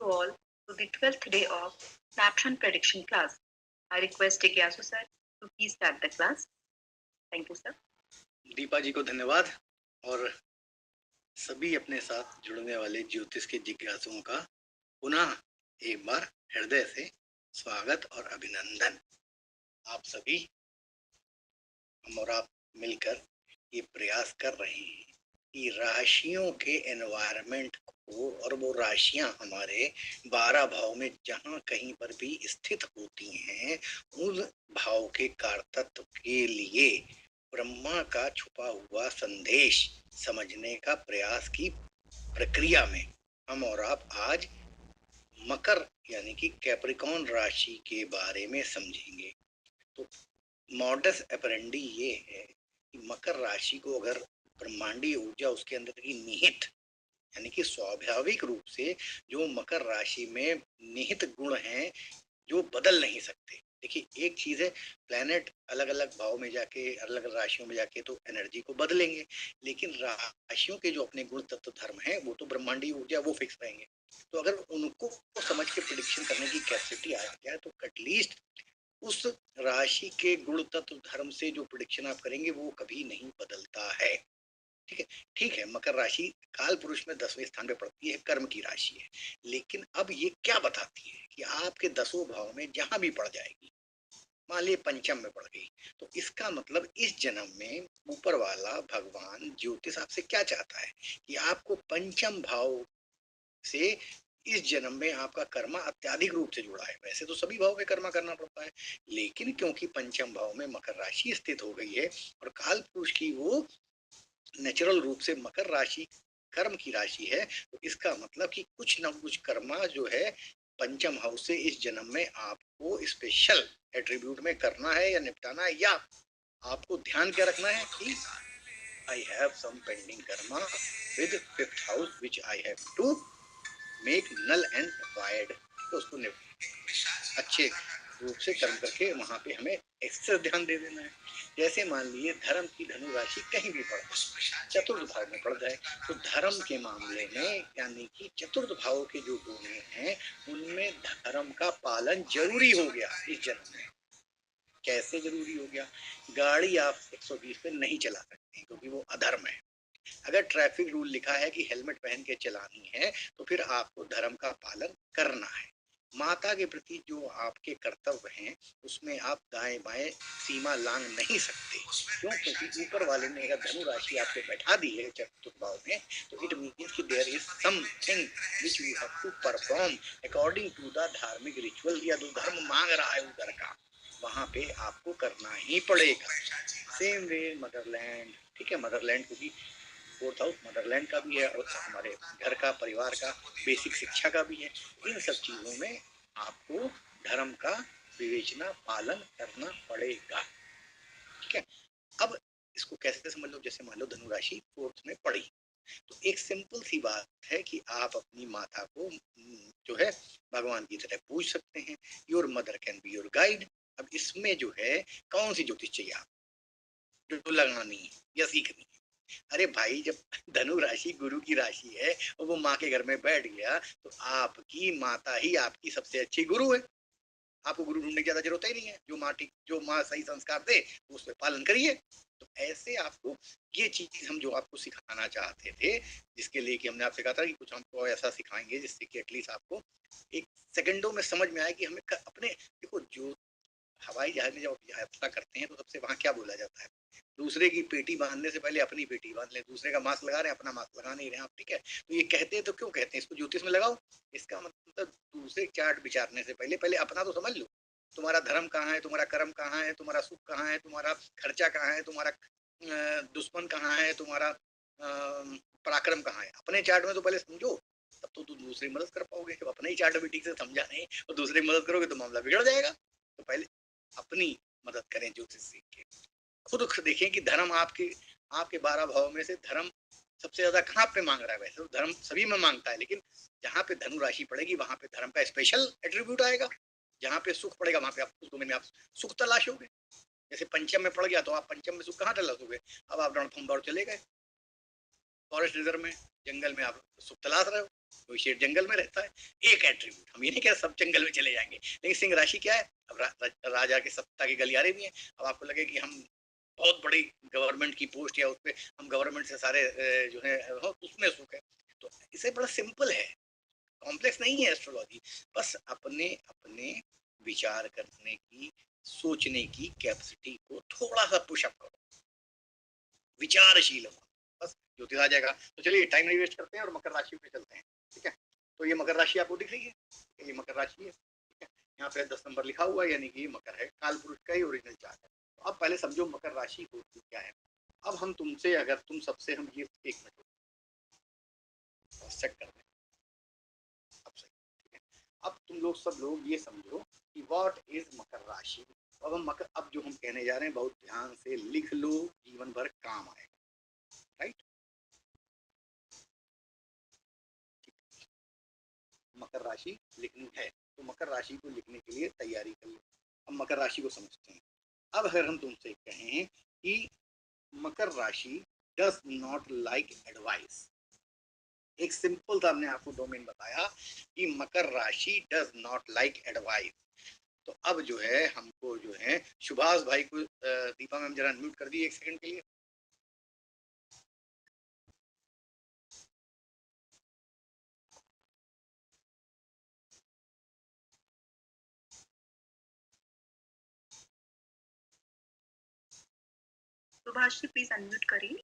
you all to the 12th day of Snapshot Prediction class. I request Gyasu sir to please start the class. Thank you, sir. Deepa जी को धन्यवाद और सभी अपने साथ जुड़ने वाले ज्योतिष के जिज्ञासुओं का पुनः एक बार हृदय से स्वागत और अभिनंदन। आप सभी हम और आप मिलकर ये प्रयास कर रहे हैं कि राशियों के एनवायरनमेंट को, और वो राशियां हमारे 12 भाव में जहां कहीं पर भी स्थित होती हैं, उन भाव के कारतत्व के लिए ब्रह्मा का छुपा हुआ संदेश समझने का प्रयास की प्रक्रिया में हम और आप आज मकर यानी कि कैप्रिकॉर्न राशि के बारे में समझेंगे। तो मॉडस ऑपरेंडी ये है कि मकर राशि को अगर ब्रह्मांडीय ऊर्जा उसके अंदर की निहित यानी कि स्वाभाविक रूप से जो मकर राशि में निहित गुण हैं जो बदल नहीं सकते। देखिए, एक चीज है प्लैनेट अलग अलग भाव में जाके अलग अलग राशियों में जाके तो एनर्जी को बदलेंगे, लेकिन राशियों के जो अपने गुण तत्व धर्म है वो तो ब्रह्मांडीय ऊर्जा वो फिक्स रहेंगे। तो अगर उनको समझ के प्रिडिक्शन करने की कैपेसिटी आ जाए तो एटलीस्ट उस राशि के गुण तत्व धर्म से जो प्रिडिक्शन आप करेंगे वो कभी नहीं बदलता है। ठीक है, ठीक है। मकर राशि काल पुरुष में 10वें स्थान पे पड़ती है, कर्म की राशि है, लेकिन अब ये क्या बताती है कि आपके 10वें भाव में जहां भी पड़ जाएगी, मान लीजिए पंचम में पड़ गई, तो इसका मतलब इस जन्म में ऊपर वाला भगवान ज्योतिष आपसे क्या चाहता है कि आपको पंचम भाव से इस जन्म में आपका कर्मा अत्याधिक रूप से जुड़ा है। वैसे तो सभी भाव में कर्मा करना पड़ता है, लेकिन क्योंकि पंचम भाव में मकर राशि स्थित हो गई है और काल पुरुष की वो नेचुरल रूप से मकर राशि कर्म की राशि है, तो इसका मतलब कि कुछ न कुछ कर्मा जो है पंचम हाउस से इस जन्म में आपको स्पेशल एट्रीब्यूट में करना है या निपटाना है, या आपको ध्यान क्या रखना है कि I have some pending karma with 5th house which I have to make null and void. तो उसको अच्छे रूप से कर्म करके वहां पे हमें एक्स्ट्रा ध्यान दे देना है। जैसे मान लीजिए धर्म की धनु राशि कहीं भी पड़ जाए, चतुर्थ भाव में पड़ जाए, तो धर्म के मामले में यानी कि चतुर्थ भाव के जो गुण हैं उनमें धर्म का पालन जरूरी हो गया इस जन्म में। कैसे जरूरी हो गया? गाड़ी आप 120 पे नहीं चला सकते क्योंकि वो अधर्म है। अगर ट्रैफिक रूल लिखा है कि हेलमेट पहन के चलानी है तो फिर आपको धर्म का पालन करना है। माता के प्रति जो आपके कर्तव्य हैं उसमें आप दाएं बाएं सीमा लांघ नहीं सकते। क्यों? क्योंकि ऊपर वाले ने अगर धनु राशि आपको बैठा दी है चतुर्थ भाव में, तो इट मीन्स कि there is something which you have to perform according to the धार्मिक रिचुअल, या जो धर्म मांग रहा है उधर का वहां पे आपको करना ही पड़ेगा। सेम वे मदरलैंड, ठीक है, मदरलैंड क्योंकि 4th हाउस मदरलैंड का भी है और हमारे घर का परिवार का बेसिक शिक्षा का भी है। इन सब चीजों में आपको धर्म का विवेचना पालन करना पड़ेगा। ठीक है, अब इसको कैसे समझ लो? जैसे मान लो धनु राशि 4th में पड़ी, तो एक सिंपल सी बात है कि आप अपनी माता को जो है भगवान की तरह पूज सकते हैं। Your mother can be your guide. अब इसमें जो है कौन सी ज्योतिष चाहिए आप जो लगानी है या सीखनी है? अरे भाई, जब धनु राशि गुरु की राशि है और वो माँ के घर में बैठ गया तो आपकी माता ही आपकी सबसे अच्छी गुरु है। आपको गुरु ढूंढने की ज्यादा जरूरत ही नहीं है। जो माँ सही संस्कार दे तो उस पर पालन करिए। तो ऐसे आपको ये चीज हम जो आपको सिखाना चाहते थे, जिसके लिए कि हमने आपसे कहा था कि कुछ हमको ऐसा सिखाएंगे जिससे कि एटलीस्ट आपको एक सेकंडों में समझ में आए कि हमें अपने देखो, जो हवाई जहाज में जब यात्रा करते हैं तो सबसे वहां क्या बोला जाता है? दूसरे की पेटी बांधने से पहले अपनी पेटी बांध ले। दूसरे का मास्क लगा रहे हैं, अपना मास्क लगा नहीं रहे आप। ठीक है, तो ये कहते हैं तो क्यों कहते हैं? इसको ज्योतिष में लगाओ। इसका मतलब दूसरे चार्ट विचारने से पहले पहले अपना तो समझ लो। तुम्हारा धर्म कहाँ है, तुम्हारा कर्म कहाँ है, तुम्हारा सुख कहाँ है, तुम्हारा खर्चा कहाँ है, तुम्हारा दुश्मन कहाँ है, तुम्हारा पराक्रम कहाँ है। अपने चार्ट में तो पहले समझो, तब तो तुम दूसरी मदद कर पाओगे। जब अपने ही चार्ट में ठीक से समझा नहीं और दूसरी मदद करोगे तो मामला बिगड़ जाएगा। तो पहले अपनी मदद करें ज्योतिष सीख के। खुद देखें कि धर्म आपके 12 भाव में से धर्म सबसे ज्यादा कहाँ पे मांग रहा है। वैसे तो धर्म सभी में मांगता है, लेकिन जहाँ पे धनु राशि पड़ेगी वहां पे धर्म का स्पेशल एट्रीब्यूट आएगा। जहाँ पे सुख पड़ेगा वहां पे आप उस डोमेन में आप सुख तलाशोगे। जैसे पंचम में पड़ गया तो आप पंचम में सुख कहाँ तलाशोगे? अब आप रणथंभौर चले गए, फॉरेस्ट रिजर्व में, जंगल में आप सुख तलाश रहे हो, कोई शेर जंगल में रहता है, एक एट्रीब्यूट। हम ये नहीं कह सब जंगल में चले जाएंगे, लेकिन सिंह राशि क्या है, अब राजा के सत्ता के गलियारे भी हैं। अब आपको लगे कि हम बहुत बड़ी गवर्नमेंट की पोस्ट या उसपे हम गवर्नमेंट से सारे जो है उसमें सुख है, तो इसे बड़ा सिंपल है, कॉम्प्लेक्स नहीं है एस्ट्रोलॉजी। बस अपने अपने विचार करने की, सोचने की कैपेसिटी को थोड़ा सा पुशअप करो, विचारशील हो, बस ज्योतिष आ जाएगा। तो चलिए टाइम नहीं वेस्ट करते हैं और मकर राशि पे चलते हैं, ठीक है। तो ये मकर राशि आपको दिख रही है, ये मकर राशि है, ठीक है। यहाँ पे 10 नंबर लिखा हुआ है, यानी कि ये मकर है, काल पुरुष का ही ओरिजिनल चार्ट है। तो अब पहले समझो मकर राशि होती क्या है। अब हम तुमसे, अगर तुम सबसे हम ये 1 मिनट चेक करते हैं, अब सही, ठीक है। अब तुम लोग सब लोग ये समझो कि व्हाट इज मकर राशि। अब हम मकर, अब जो हम कहने जा रहे हैं बहुत ध्यान से लिख लो, जीवन भर काम आएगा, राइट। मकर राशि लिखनी है तो मकर राशि को लिखने के लिए तैयारी कर लो। अब मकर राशि को समझते हैं। अब अगर हम तुमसे कहें कि मकर राशि डज नॉट लाइक एडवाइस, एक सिंपल सा हमने आपको डोमेन बताया कि मकर राशि डज नॉट लाइक एडवाइस। तो अब जो है हमको जो है सुभाष भाई को, दीपा मैम जरा अनम्यूट कर दी 1 सेकंड के लिए। सुभाष जी प्लीज अनम्यूट करिए।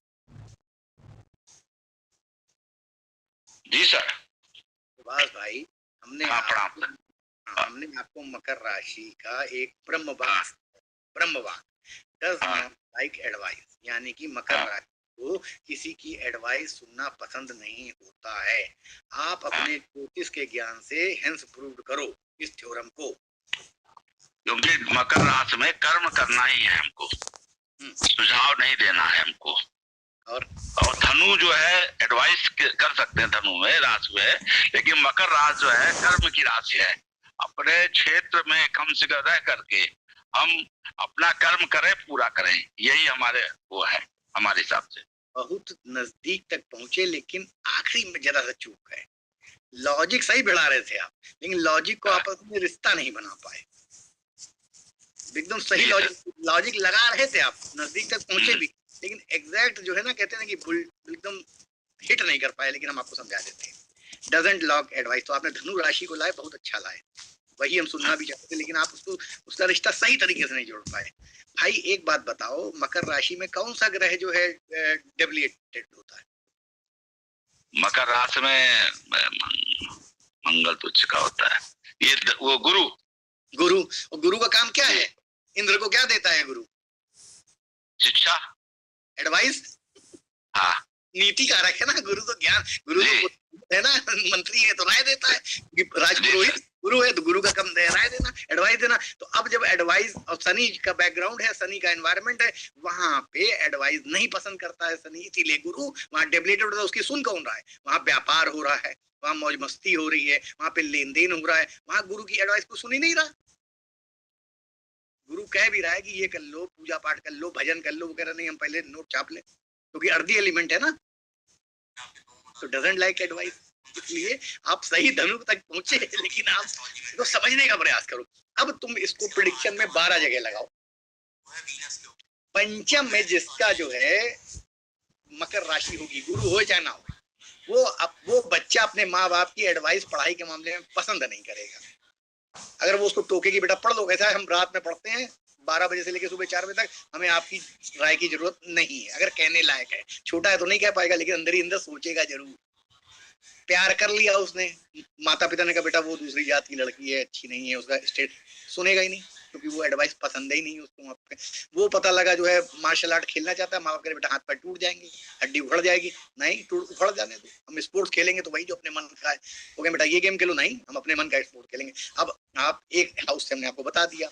जी सर। सुभाष भाई, हमने आपको मकर राशि का एक ब्रह्मवाक डज नॉट लाइक एडवाइस, यानी कि मकर राशि को किसी की एडवाइस सुनना पसंद नहीं होता है। आप अपने ज्योतिष के ज्ञान से हेंस प्रूव करो इस थ्योरम को, क्योंकि मकर राशि में कर्म करना ही है हमको, सुझाव नहीं देना है हमको। और धनु जो है एडवाइस कर सकते हैं धनु में, राशि में, लेकिन मकर राशि जो है कर्म की राशि है। अपने क्षेत्र में कम से कम रह करके हम अपना कर्म करें, पूरा करें, यही हमारे वो है, हमारे हिसाब से। बहुत नजदीक तक पहुंचे, लेकिन आखिरी में जरा सा चूक गए। लॉजिक सही बढ़ा रहे थे आप, लेकिन लॉजिक को आपस में रिश्ता नहीं बना पाए। एकदम सही लॉजिक लगा रहे थे आप, नजदीक तक पहुंचे भी, लेकिन एग्जैक्ट जो है ना, कहते हैं कि एकदम हिट नहीं कर पाए। लेकिन हम आपको समझा देते हैं, डजंट लॉक एडवाइस। तो आपने धनु राशि को लाए, बहुत अच्छा लाए, वही हम सुनना भी चाहते थे, लेकिन आप उसका रिश्ता सही तरीके से नहीं जोड़ पाए। भाई एक बात बताओ, मकर राशि में कौन सा ग्रह जो है डेबिलिटेड होता है? मकर राशि में मंगल तो का होता है, ये वो गुरु का काम क्या है? इंद्र को क्या देता है गुरु? शिक्षा, एडवाइस, हाँ, नीति कारक है ना गुरु। तो ज्ञान, गुरु तो है ना, मंत्री है तो राय देता है, राजपुरोहित गुरु है तो गुरु का काम राय देना, एडवाइस देना। तो अब जब एडवाइस, और शनि का बैकग्राउंड है, शनि का एनवायरनमेंट है, वहां पे एडवाइस नहीं पसंद करता है शनि, इसीलिए गुरु वहां डेबिलिटेड होता है। उसकी सुन कौन रहा है? वहां व्यापार हो रहा है, वहां मौज मस्ती हो रही है, वहां पे लेन देन हो रहा है, वहां गुरु की एडवाइस को सुन ही नहीं रहा। गुरु कह भी रहा है कि ये कर लो, पूजा पाठ कर लो, भजन कर लो, वो कह रहा नहीं हम पहले नोट छाप ले, क्योंकि अर्धी एलिमेंट है ना, तो डजंट लाइक एडवाइस। इसलिए आप सही धनु तक पहुंचे, लेकिन आप इसको समझने का प्रयास करो। अब तुम इसको प्रेडिक्शन में 12 जगह लगाओ। पंचम में जिसका जो है मकर राशि होगी, गुरु हो चाहे ना हो, वो बच्चा अपने माँ बाप की एडवाइस पढ़ाई के मामले में पसंद नहीं करेगा। अगर वो उसको टोके की बेटा पढ़ लो, ऐसा हम रात में पढ़ते हैं 12 बजे से लेकर सुबह 4 बजे तक, हमें आपकी राय की जरूरत नहीं है। अगर कहने लायक है, छोटा है तो नहीं कह पाएगा, लेकिन अंदर ही अंदर सोचेगा जरूर। प्यार कर लिया उसने, माता पिता ने कहा बेटा वो दूसरी जात की लड़की है, अच्छी नहीं है, उसका स्टेट सुनेगा ही नहीं, क्योंकि वो एडवाइस पसंद ही नहीं उसको। वो पता लगा जो है मार्शल आर्ट खेलना चाहता है, माँ बाप कह बेटा हाथ पैर टूट जाएंगे, हड्डी उखड़ जाएगी, नहीं उखड़ जाने दो, हम स्पोर्ट्स खेलेंगे तो वही जो अपने मन का है। वो कहे बेटा ये गेम खेलो, नहीं हम अपने मन का स्पोर्ट खेलेंगे। अब आप एक हाउस से हमने आपको बता दिया,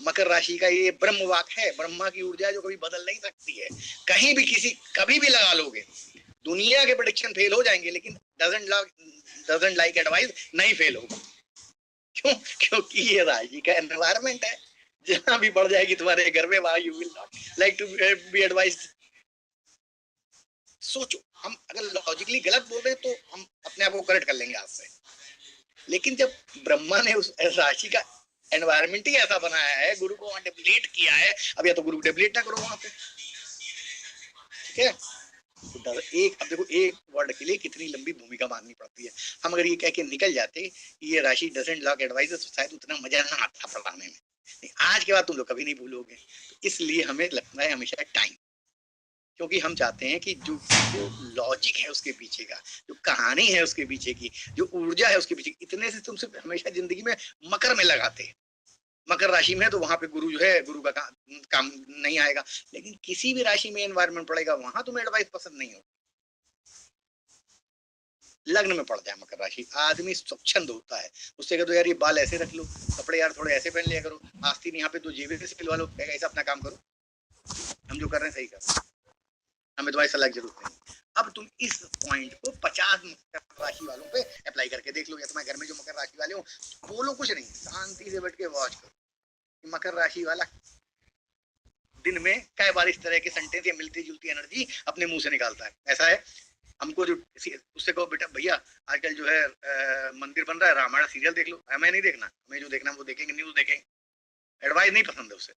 मकर राशि का ये ब्रह्मवाक है, ब्रह्मा की ऊर्जा जो कभी बदल नहीं सकती है। कहीं भी कभी भी लगा लोगे, दुनिया के प्रेडिक्शन फेल हो जाएंगे, लेकिन डजंट लाइक एडवाइस नहीं फेल होगा। क्यों? क्योंकि ये राशि का एनवायरनमेंट है, जहां भी बढ़ जाएगी तुम्हारे घर में, वहां you will not like to be advised. सोचो, हम अगर लॉजिकली गलत बोल रहे हैं तो हम अपने आप को करेक्ट कर लेंगे आज से, लेकिन जब ब्रह्मा ने उस राशि का एनवायरमेंट ही ऐसा बनाया है, गुरु को वहां डेप्लीट किया है, अब या तो गुरु डेप्लीट ना करो वहां पे, ठीक है। तो अब देखो एक वर्ड के लिए कितनी लंबी भूमिका माननी पड़ती है। हम अगर ये कह के निकल जाते ये राशि डजंट लॉक एडवाइजर, तो शायद उतना मजा ना आता पढ़ाने में। आज के बाद तुम लोग कभी नहीं भूलोगे। तो इसलिए हमें लगता है हमेशा टाइम, क्योंकि हम चाहते हैं कि जो लॉजिक है उसके पीछे का, जो कहानी है उसके पीछे की, जो ऊर्जा है उसके पीछे, इतने से तुम सिर्फ हमेशा जिंदगी में मकर में लगाते हैं। मकर राशि में तो वहां पे गुरु जो है, गुरु का काम नहीं आएगा, लेकिन किसी भी राशि में एनवायरमेंट पड़ेगा वहां तुम्हें एडवाइस पसंद नहीं हो। लग्न में पड़ जाए मकर राशि, आदमी स्वच्छंद होता है, उससे कह दो यार ये बाल ऐसे रख लो, कपड़े यार थोड़े ऐसे पहन लिया करो, आस्तीन यहाँ पे 2 जेबें से सिलवा लो, ऐसा अपना काम करो, हम जो कर रहे हैं सही कर, हमें तुम्हारी सलाह की जरूरत नहीं। अब तुम इस पॉइंट को 50 मकर राशि वालों पे अप्लाई करके देख लो, या तुम्हारे घर में जो मकर राशि वाले हो बोलो कुछ नहीं, शांति से बैठ के वॉच करो। मकर राशि वाला दिन में कई बार इस तरह के सेंटेंस या मिलती जुलती एनर्जी अपने मुंह से निकालता है। ऐसा है, हमको जो उससे कहो बेटा भैया आजकल जो है मंदिर बन रहा है, रामायण सीरियल देख लो, हमें नहीं देखना, हमें जो देखना वो देखेंगे, न्यूज देखेंगे, एडवाइस नहीं पसंद है उसे,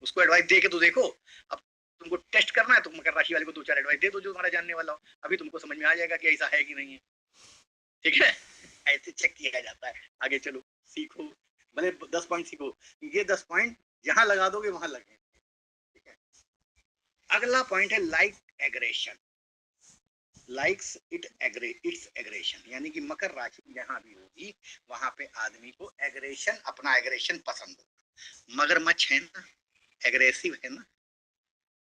उसको एडवाइस दे के तो देखो। अब तुमको टेस्ट करना है तो मकर राशि वाले को 2-4 एडवाइस दे दो जो तुम्हारा जानने वाला हो, अभी तुमको समझ में आ जाएगा कि ऐसा है कि नहीं है, ठीक है। ऐसे चेक किया जाता है। आगे चलो, सीखो, भले 10 पॉइंट सीखो, ये 10 पॉइंट जहां लगा दोगे वहां लगे, ठीक है। अगला पॉइंट है like aggression, likes it's aggression, यानी कि मकर राशि जहां भी होगी वहां पे आदमी को एग्रेशन, अपना एग्रेशन पसंद होगा। मगरमच्छ है ना, एग्रेसिव है ना,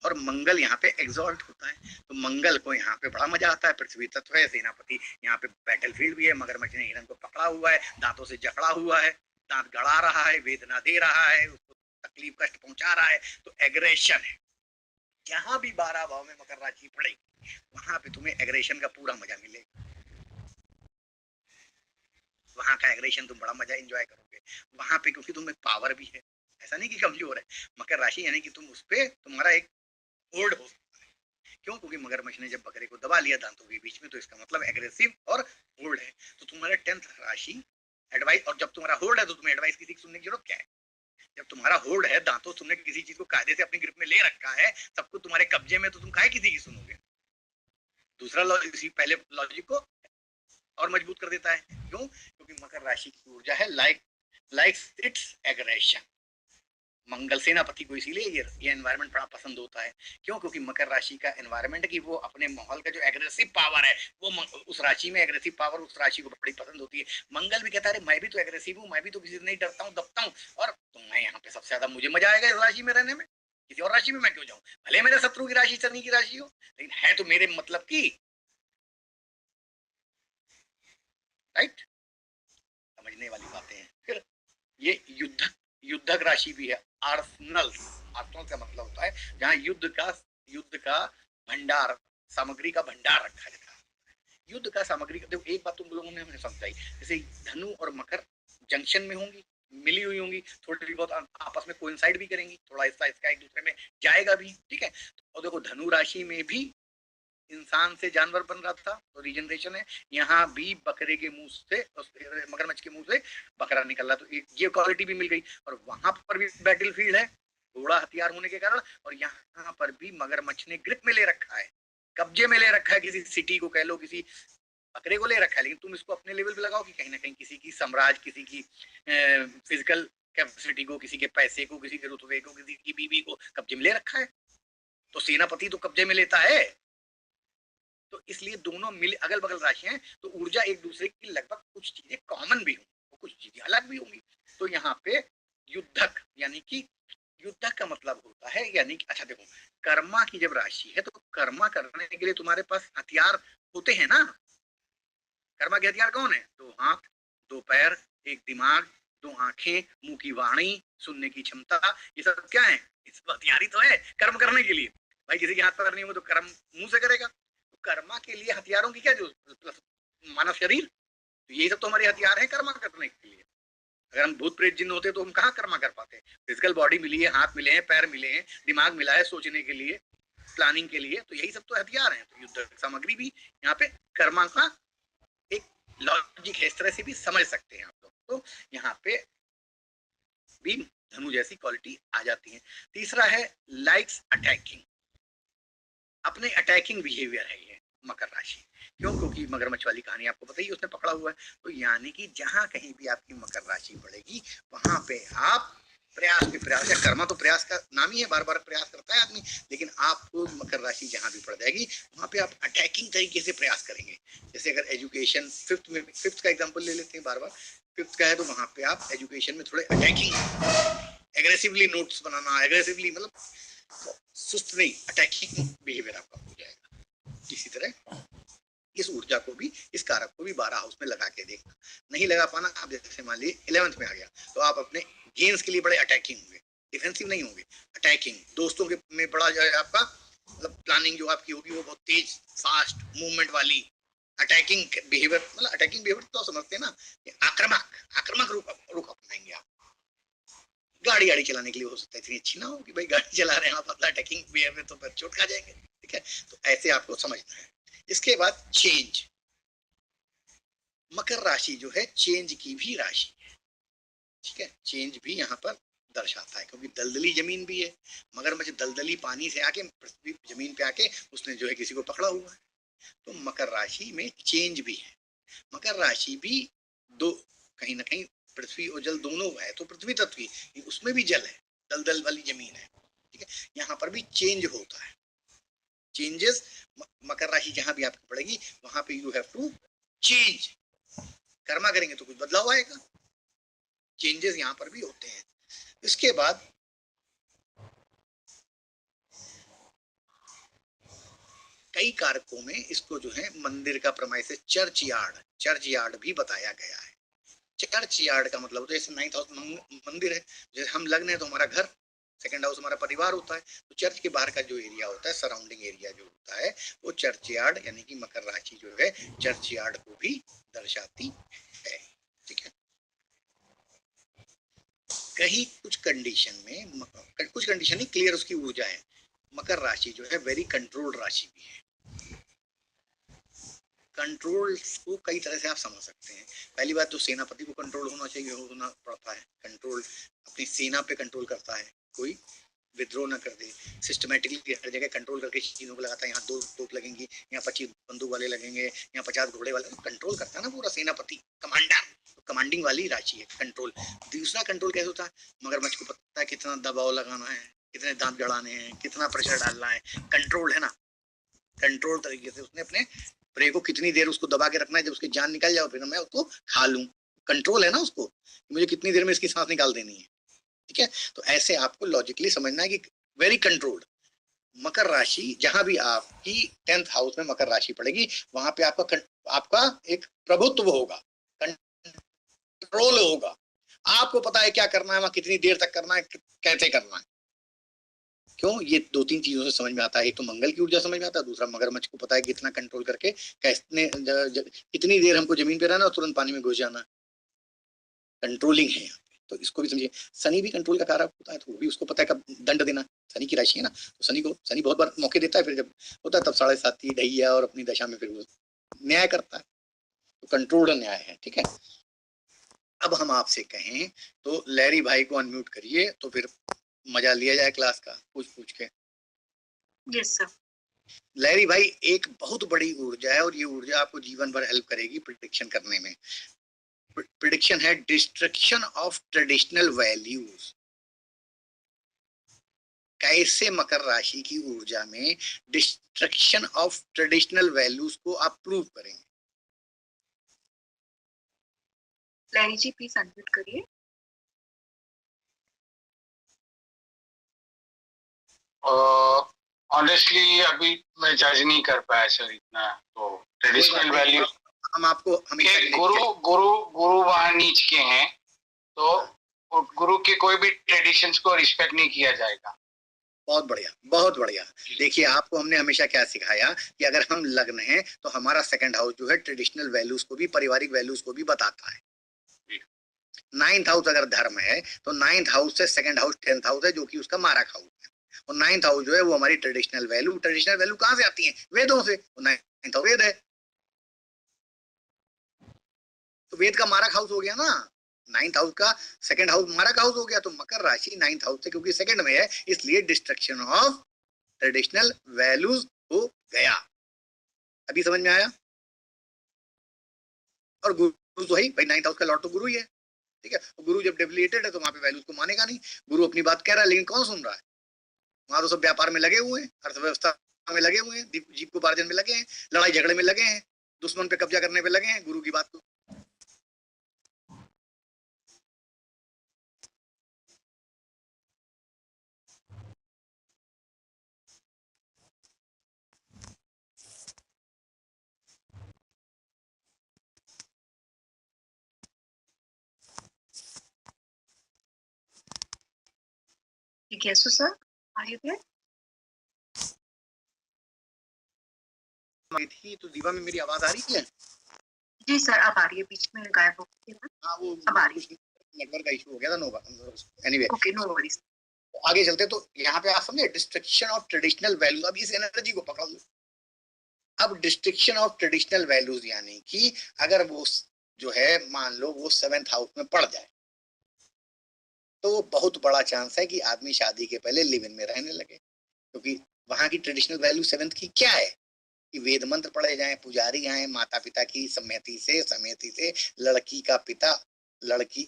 और मंगल यहाँ पे एग्जॉल्ट होता है, तो मंगल को यहाँ पे बड़ा मजा आता है। पृथ्वी तत्व है, सेनापति यहाँ पे बैटलफील्ड भी है, मगरमच्छ ने हिरण को पकड़ा हुआ है, दांतों से जकड़ा हुआ है, दांत गड़ा रहा है, वेदना दे रहा है, उसको तकलीफ कष्ट पहुंचा रहा है, तो एग्रेशन है। जहां भी 12 भाव में मकर राशि पड़ेगी वहां पे तुम्हें एग्रेशन का पूरा मजा मिलेगा, वहां का एग्रेशन तुम बड़ा मजा एंजॉय करोगे वहां पे, क्योंकि तुम्हें पावर भी है, ऐसा नहीं कि कमजोर है। मकर राशि यानी कि तुम उस पे तुम्हारा एक होल्ड हो सकता है। क्यों? क्योंकि मगरमच्छ ने जब बकरे को दबा लिया दांतों के बीच में, तो इसका मतलब एग्रेसिव और होल्ड है। तो तुम्हारा 10th राशि एडवाइस, और जब तुम्हारा होल्ड है तो तुम्हें एडवाइस किसी की सुनने की जरूरत क्या है? जब तुम्हारा होल्ड है, दांतों तुमने किसी चीज को कायदे से अपनी ग्रिप में ले रखा है, सब कुछ तुम्हारे कब्जे में, तो तुम काहे किसी की सुनोगे? दूसरा इसी पहले लॉजिक को और मजबूत कर देता है। क्यों? क्योंकि मकर राशि की ऊर्जा है लाइक्स इट्स एग्रेशन। मंगल सेनापति को इसीलिए ये एनवायरनमेंट बड़ा पसंद होता है। क्यों? क्योंकि मकर राशि का एनवायरनमेंट की वो अपने माहौल का जो एग्रेसिव पावर है, वो उस राशि में एग्रेसिव पावर उस राशि को बड़ी पसंद होती है। मंगल भी कहता है मैं भी तो एग्रेसिव हूँ, मैं भी तो किसी से नहीं डरता हूँ, दबता हूँ, और मैं यहाँ पे सबसे ज्यादा मुझे मजा आएगा इस राशि में रहने में, किसी और राशि में मैं क्यों जाऊँ? भले मेरे शत्रु की राशि शनि की राशि हो, लेकिन है तो मेरे मतलब की, राइट? समझने वाली बातें हैं। फिर ये युद्धक राशि भी है, आर्सनल का मतलब होता है जहां युद्ध का भंडार, सामग्री का भंडार रखा जाता है। युद्ध का सामग्री का, देखो एक बात तुम लोगों ने हमें समझाई, जैसे धनु और मकर जंक्शन में होंगी, मिली हुई होंगी, थोड़ी बहुत आपस में कोइंसाइड भी करेंगी, थोड़ा इसका एक दूसरे में जाएगा भी, ठीक है। और देखो धनु राशि में भी इंसान से जानवर बन रहा था, तो रीजनरेशन है। यहाँ भी बकरे के मुंह से, मगरमच्छ के मुंह से बकरा निकल रहा, तो ये क्वालिटी भी मिल गई। और वहां पर भी बैटलफील्ड है, घोड़ा हथियार होने के कारण, और यहाँ पर भी मगरमच्छ ने ग्रिप में ले रखा है, कब्जे में ले रखा है, किसी सिटी को कह लो, किसी बकरे को ले रखा है। लेकिन तुम इसको अपने लेवल पे लगाओ कि कहीं ना कहीं किसी की साम्राज्य, किसी की फिजिकल कैपेसिटी को, किसी के पैसे को, किसी के रुतबे को, किसी की बीवी को कब्जे में ले रखा है, तो सेनापति तो कब्जे में लेता है। तो इसलिए दोनों मिल अगल बगल राशियां हैं, तो ऊर्जा एक दूसरे की लगभग कुछ चीजें कॉमन भी होंगी, कुछ चीजें अलग भी होंगी। तो यहाँ पे युद्धक, यानी कि युद्धक का मतलब होता है, यानी कि अच्छा देखो, कर्मा की जब राशि है तो कर्मा करने के लिए तुम्हारे पास हथियार होते हैं ना। कर्मा के हथियार कौन है? 2 हाथ, 2 पैर, 1 दिमाग, 2 आंखें, मुंह की वाणी, सुनने की क्षमता, ये सब क्या है? इस हथियार ही तो है कर्म करने के लिए। भाई किसी के हाथ पैर नहीं हो तो कर्म मुंह से करेगा। कर्मा के लिए हथियारों की क्या जरूरत? मानव शरीर, तो यही सब तो हमारे हथियार हैं कर्मा करने के लिए। अगर हम भूत प्रेत जिन्न होते तो हम कहाँ कर्मा कर पाते? फिजिकल बॉडी मिली है, हाथ मिले हैं, पैर मिले हैं, दिमाग मिला है सोचने के लिए, प्लानिंग के लिए, तो यही सब तो हथियार हैं। तो युद्ध सामग्री भी यहाँ पे कर्मा का एक लॉजिक है, इस तरह से भी समझ सकते हैं आप लोग। तो यहाँ पे भी धनु जैसी क्वालिटी आ जाती है। तीसरा है लाइक्स अटैकिंग, अपने अटैकिंग बिहेवियर है ये मकर राशि। क्यों? क्योंकि मगरमच्छ वाली कहानी आपको पता ही, उसने पकड़ा हुआ है। तो यानी कि जहां कहीं भी आपकी मकर राशि पड़ेगी वहां पे आप प्रयास पे प्रयास, या कर्मा तो प्रयास का नाम ही है, बार बार प्रयास करता है आदमी, लेकिन आपको मकर राशि जहां भी पड़ जाएगी वहां पे आप अटैकिंग तरीके से प्रयास करेंगे। जैसे अगर एजुकेशन फिफ्थ का एग्जाम्पल ले लेते हैं, बार बार फिफ्थ का है, तो वहां पे आप एजुकेशन में थोड़े अटैकिंग, एग्रेसिवली नोट्स बनाना, एग्रेसिवली मतलब सुस्त नहीं, अटैकिंग बिहेवियर आपका हो जाएगा। इसी तरह इस ऊर्जा को भी, इस कारक को भी 12 हाउस में लगा के देखना। नहीं लगा पाना, आप जैसे मान लीजिए 11th में आ गया, तो आप अपने गेम्स के लिए बड़े अटैकिंग होंगे, डिफेंसिव नहीं होंगे, अटैकिंग। दोस्तों के में बड़ा जो है आपका मतलब प्लानिंग जो आपकी होगी वो बहुत तेज, फास्ट मूवमेंट वाली अटैकिंग बिहेवियर, मतलब अटैकिंग बिहेवियर तो समझते हैं ना, आक्रामक रुख अपनाएंगे आप। गाड़ी चलाने के लिए हो सकता है इतनी अच्छी ना हो कि भाई गाड़ी चला रहे हैं आप, अपना अटैकिंग बिहेवियर तो फिर चोट खा जाएंगे। ठीक है, तो ऐसे आपको समझना है। इसके बाद चेंज, मकर राशि जो है चेंज की भी राशि है। ठीक है, चेंज भी यहाँ पर दर्शाता है, क्योंकि दलदली जमीन भी है। मगरमच्छ दलदली पानी से आके पृथ्वी जमीन पे आके उसने जो है किसी को पकड़ा हुआ है। तो मकर राशि में चेंज भी है। मकर राशि भी दो, कहीं ना कहीं पृथ्वी और जल दोनों है, तो पृथ्वी तत्व ही, उसमें भी जल है, दलदल वाली जमीन है। ठीक है, यहाँ पर भी चेंज होता है। चेंजेस, मकर राशि जहां भी आपकी पड़ेगी वहां पे यू हैव टू चेंज। कर्मा करेंगे तो कुछ बदलाव आएगा, चेंजेस यहां पर भी होते हैं। इसके बाद कई कारकों में इसको जो है मंदिर का प्रमाय से चर्च यार्ड भी बताया गया है। चर्च यार्ड का मतलब तो जैसे 9th हाउस मंदिर है, जैसे हम लग्न है तो हमारा घर, सेकंड हाउस हमारा परिवार होता है, तो चर्च के बाहर का जो एरिया होता है, सराउंडिंग एरिया जो होता है, वो चर्च यार्ड, यानी कि मकर राशि जो है चर्च यार्ड को भी दर्शाती है। ठीक है, कहीं कुछ कंडीशन में, कुछ कंडीशन नहीं, क्लियर उसकी ऊर्जा है। मकर राशि जो है वेरी कंट्रोल्ड राशि भी है। कंट्रोल को कई तरह से आप समझ सकते हैं। पहली बात तो सेनापति को कंट्रोल होना चाहिए, होना पड़ता है। कंट्रोल अपनी सेना पे कंट्रोल करता है, कोई विद्रोह न कर दे। सिस्टमेटिकली हर जगह कंट्रोल करके चीजों को लगाता है, यहाँ 2 तोप लगेंगी, यहाँ 25 बंदूक वाले लगेंगे, यहाँ 50 घोड़े वाले, कंट्रोल करता है ना पूरा सेनापति, कमांडर। तो कमांडिंग वाली राशि है कंट्रोल। दूसरा कंट्रोल कैसे होता है? मगरमच्छ को पता है कितना दबाव लगाना है, कितने दांत गड़ाने हैं, कितना प्रेशर डालना है, कंट्रोल है ना। कंट्रोल तरीके से उसने अपने प्रे को कितनी देर उसको दबा के रखना है, जब उसकी जान निकल जाए फिर मैं उसको खा लूं। कंट्रोल है ना उसको, मुझे कितनी देर में इसकी सांस निकाल देनी है। ठीक है, तो ऐसे आपको लॉजिकली समझना है कि वेरी कंट्रोल्ड। मकर राशि जहां भी आपकी 10th हाउस में मकर राशि पड़ेगी वहां पे आपका एक प्रभुत्व होगा, कंट्रोल होगा। आपको पता है क्या करना है, वहां कितनी देर तक करना है, कैसे करना है। क्यों? ये 2-3 चीजों से समझ में आता है। एक तो मंगल की ऊर्जा समझ में आता है, दूसरा मगरमच्छ को पता है कितना कंट्रोल करके कितनी देर हमको जमीन पे रहना और तुरंत पानी में घुस जाना। कंट्रोलिंग है यहाँ पे, तो इसको भी समझिए। शनि भी कंट्रोल का कारक होता है, तो वो भी उसको पता है कब दंड देना। शनि की राशि है ना, तो शनि बहुत बार मौके देता है, फिर जब होता है तब 7.5 ढैया और अपनी दशा में फिर वो न्याय करता है। तो कंट्रोल्ड न्याय है। ठीक है, अब हम आपसे कहें तो लहरी भाई को अनम्यूट करिए, तो फिर मजा लिया जाए क्लास का, पूछ के। Yes sir. लहरी भाई, एक बहुत बड़ी ऊर्जा है और ये ऊर्जा आपको जीवन भर हेल्प करेगी प्रिडिक्शन करने में। प्रिडिक्शन है डिस्ट्रक्शन ऑफ ट्रेडिशनल वैल्यूज। कैसे मकर राशि की ऊर्जा में डिस्ट्रक्शन ऑफ ट्रेडिशनल वैल्यूज को आप प्रूव करेंगे? लहरी जी प्लीज अनम्यूट करिए। ऑनेस्टली अभी मैं जज नहीं कर पाया सर इतना। तो ट्रेडिशनल वैल्यू हम आपको गुरु वहां नीच के हैं, तो गुरु के कोई भी ट्रेडिशंस को रिस्पेक्ट नहीं किया जाएगा। बहुत बढ़िया, बहुत बढ़िया। देखिए, आपको हमने हमेशा क्या सिखाया कि अगर हम लग्न हैं तो हमारा सेकंड हाउस जो है ट्रेडिशनल वैल्यूज को भी, पारिवारिक वैल्यूज को भी बताता है। 9th हाउस अगर धर्म है तो 9th हाउस से सेकंड हाउस 10th हाउस है, जो कि उसका मारक हाउस है, और 9th हाउस जो है वो हमारी ट्रेडिशनल वैल्यू कहाँ से आती है? वेदों से। 9th हाउस वेद है, तो वेद का मारक हाउस हो गया ना। 9th हाउस का सेकंड हाउस मारक हाउस हो गया, तो मकर राशि 9th हाउस से क्योंकि सेकंड में है इसलिए डिस्ट्रक्शन ऑफ ट्रेडिशनल वैल्यूज हो गया। अभी समझ में आया? और गुरु तो है भाई, 9th हाउस का लॉर्ड तो गुरु ही है, ठीक है। तो गुरु जब डेबिलिटेड है तो वहां पे वैल्यूज को मानेगा नहीं। गुरु अपनी बात कह रहा है लेकिन कौन सुन रहा है? वहां तो सब व्यापार में लगे हुए हैं, अर्थव्यवस्था में लगे हुए हैं, जीविकोपार्जन में लगे हैं, लड़ाई झगड़े में लगे हैं, दुश्मन पे कब्जा करने पे लगे हैं। गुरु की बात को Yes, sir. Are you there? थी तो दीवा में मेरी आवाज आ रही है? जी सर, अब आ रही है, बीच में गायब हो गई थी। हाँ, वो अब आ रही है। नेटवर्क का इशू हो गया था। No anyway, okay, no worries. आगे चलते। तो यहाँ पे आप समझे डिस्ट्रक्शन ऑफ ट्रेडिशनल वैल्यूज। अब इस एनर्जी को पकड़ लो। अब डिस्ट्रक्शन ऑफ ट्रेडिशनल वैल्यूज यानी कि अगर वो जो है मान लो वो 7th हाउस में पड़ जाए तो बहुत बड़ा चांस है कि आदमी शादी के पहले लिव इन में रहने लगे, क्योंकि वहां की ट्रेडिशनल वैल्यू 7th की क्या है कि वेद मंत्र पढ़े जाएं, पुजारी आए, माता पिता की सम्मति से लड़की का पिता लड़की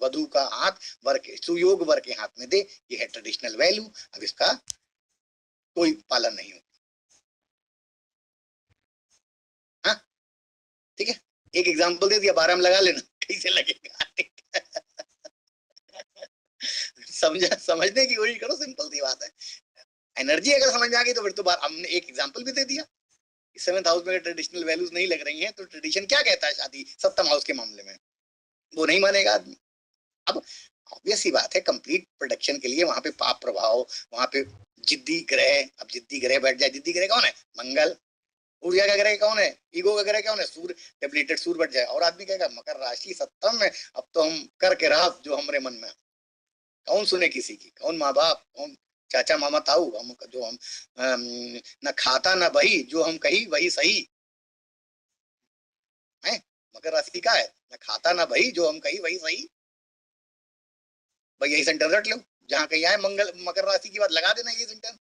वधु का हाथ वर के सुयोग वर के हाथ में दे। ये है ट्रेडिशनल वैल्यू। अब इसका कोई पालन नहीं होता। हाँ ठीक है, एक एग्जांपल दे दिया, 12 में लगा लेना कैसे लगेगा। समझने की कोशिश करो, सिंपल सी बात है। एनर्जी अगर समझ में आ गई तो फिर तो हमने एक एग्जांपल भी दे दिया। 7th हाउस में ट्रेडिशनल वैल्यूज नहीं लग रही हैं तो ट्रेडिशन क्या कहता है शादी 7th हाउस के मामले में? वो नहीं मानेगा आदमी। अब ऑब्वियस ही बात है, कंप्लीट प्रोडक्शन के लिए वहां पे पाप प्रभाव, वहां पे जिद्दी ग्रह, अब जिद्दी ग्रह बैठ जाए। जिद्दी ग्रह कौन है? मंगल। ऊर्जा का ग्रह कौन है? ईगो का ग्रह कौन है? सूर्य। डेबिलिटेड सूर्य बैठ जाए और आदमी कहेगा मकर राशि 7th में, अब तो हम करके रहा जो हमारे मन में। कौन सुने किसी की? कौन माँ बाप, कौन चाचा मामा ताऊ? हम जो हम न खाता न बही, जो हम कही वही सही है। मकर राशि का है, न खाता न बही, जो हम कही वही सही। भाई यही सेंटेंस रट लो, जहां कहीं आए मंगल मकर राशि की बात लगा देना ये सेंटेंस,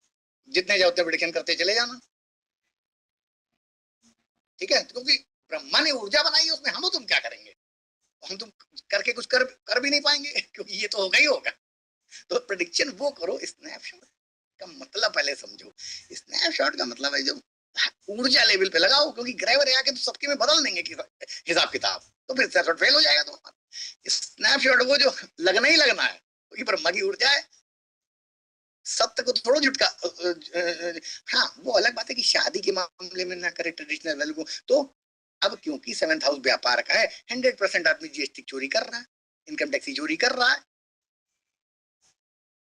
जितने जाओ उतने प्रेडिक्शन करते चले जाना। ठीक है, क्योंकि ब्रह्मा ने ऊर्जा बनाई है उसमें, हम तुम क्या करेंगे? हम तुम करके कुछ कर भी नहीं पाएंगे क्योंकि ये तो होगा ही होगा। तो प्रेडिक्शन वो करो। स्नैपशॉट का मतलब पहले समझो। स्नैपशॉट का मतलब है जो ऊर्जा लेवल पे लगाओ, क्योंकि ग्रह वगैरह आके तो सबके में बदल देंगे हिसाब किताब, तो फिर स्नैपशॉट फेल हो जाएगा। तो स्नैपशॉट वो जो लगना ही लगना है, क्योंकि ब्रह्मा की ऊर्जा है, सत्य को थोड़ा झुटका। हाँ वो अलग बात है कि शादी के मामले में ना करे ट्रेडिशनल वैल्यू को। तो अब क्योंकि 7th हाउस व्यापार का है, 100% आदमी जीएसटी चोरी कर रहा है, इनकम टैक्स चोरी कर रहा है,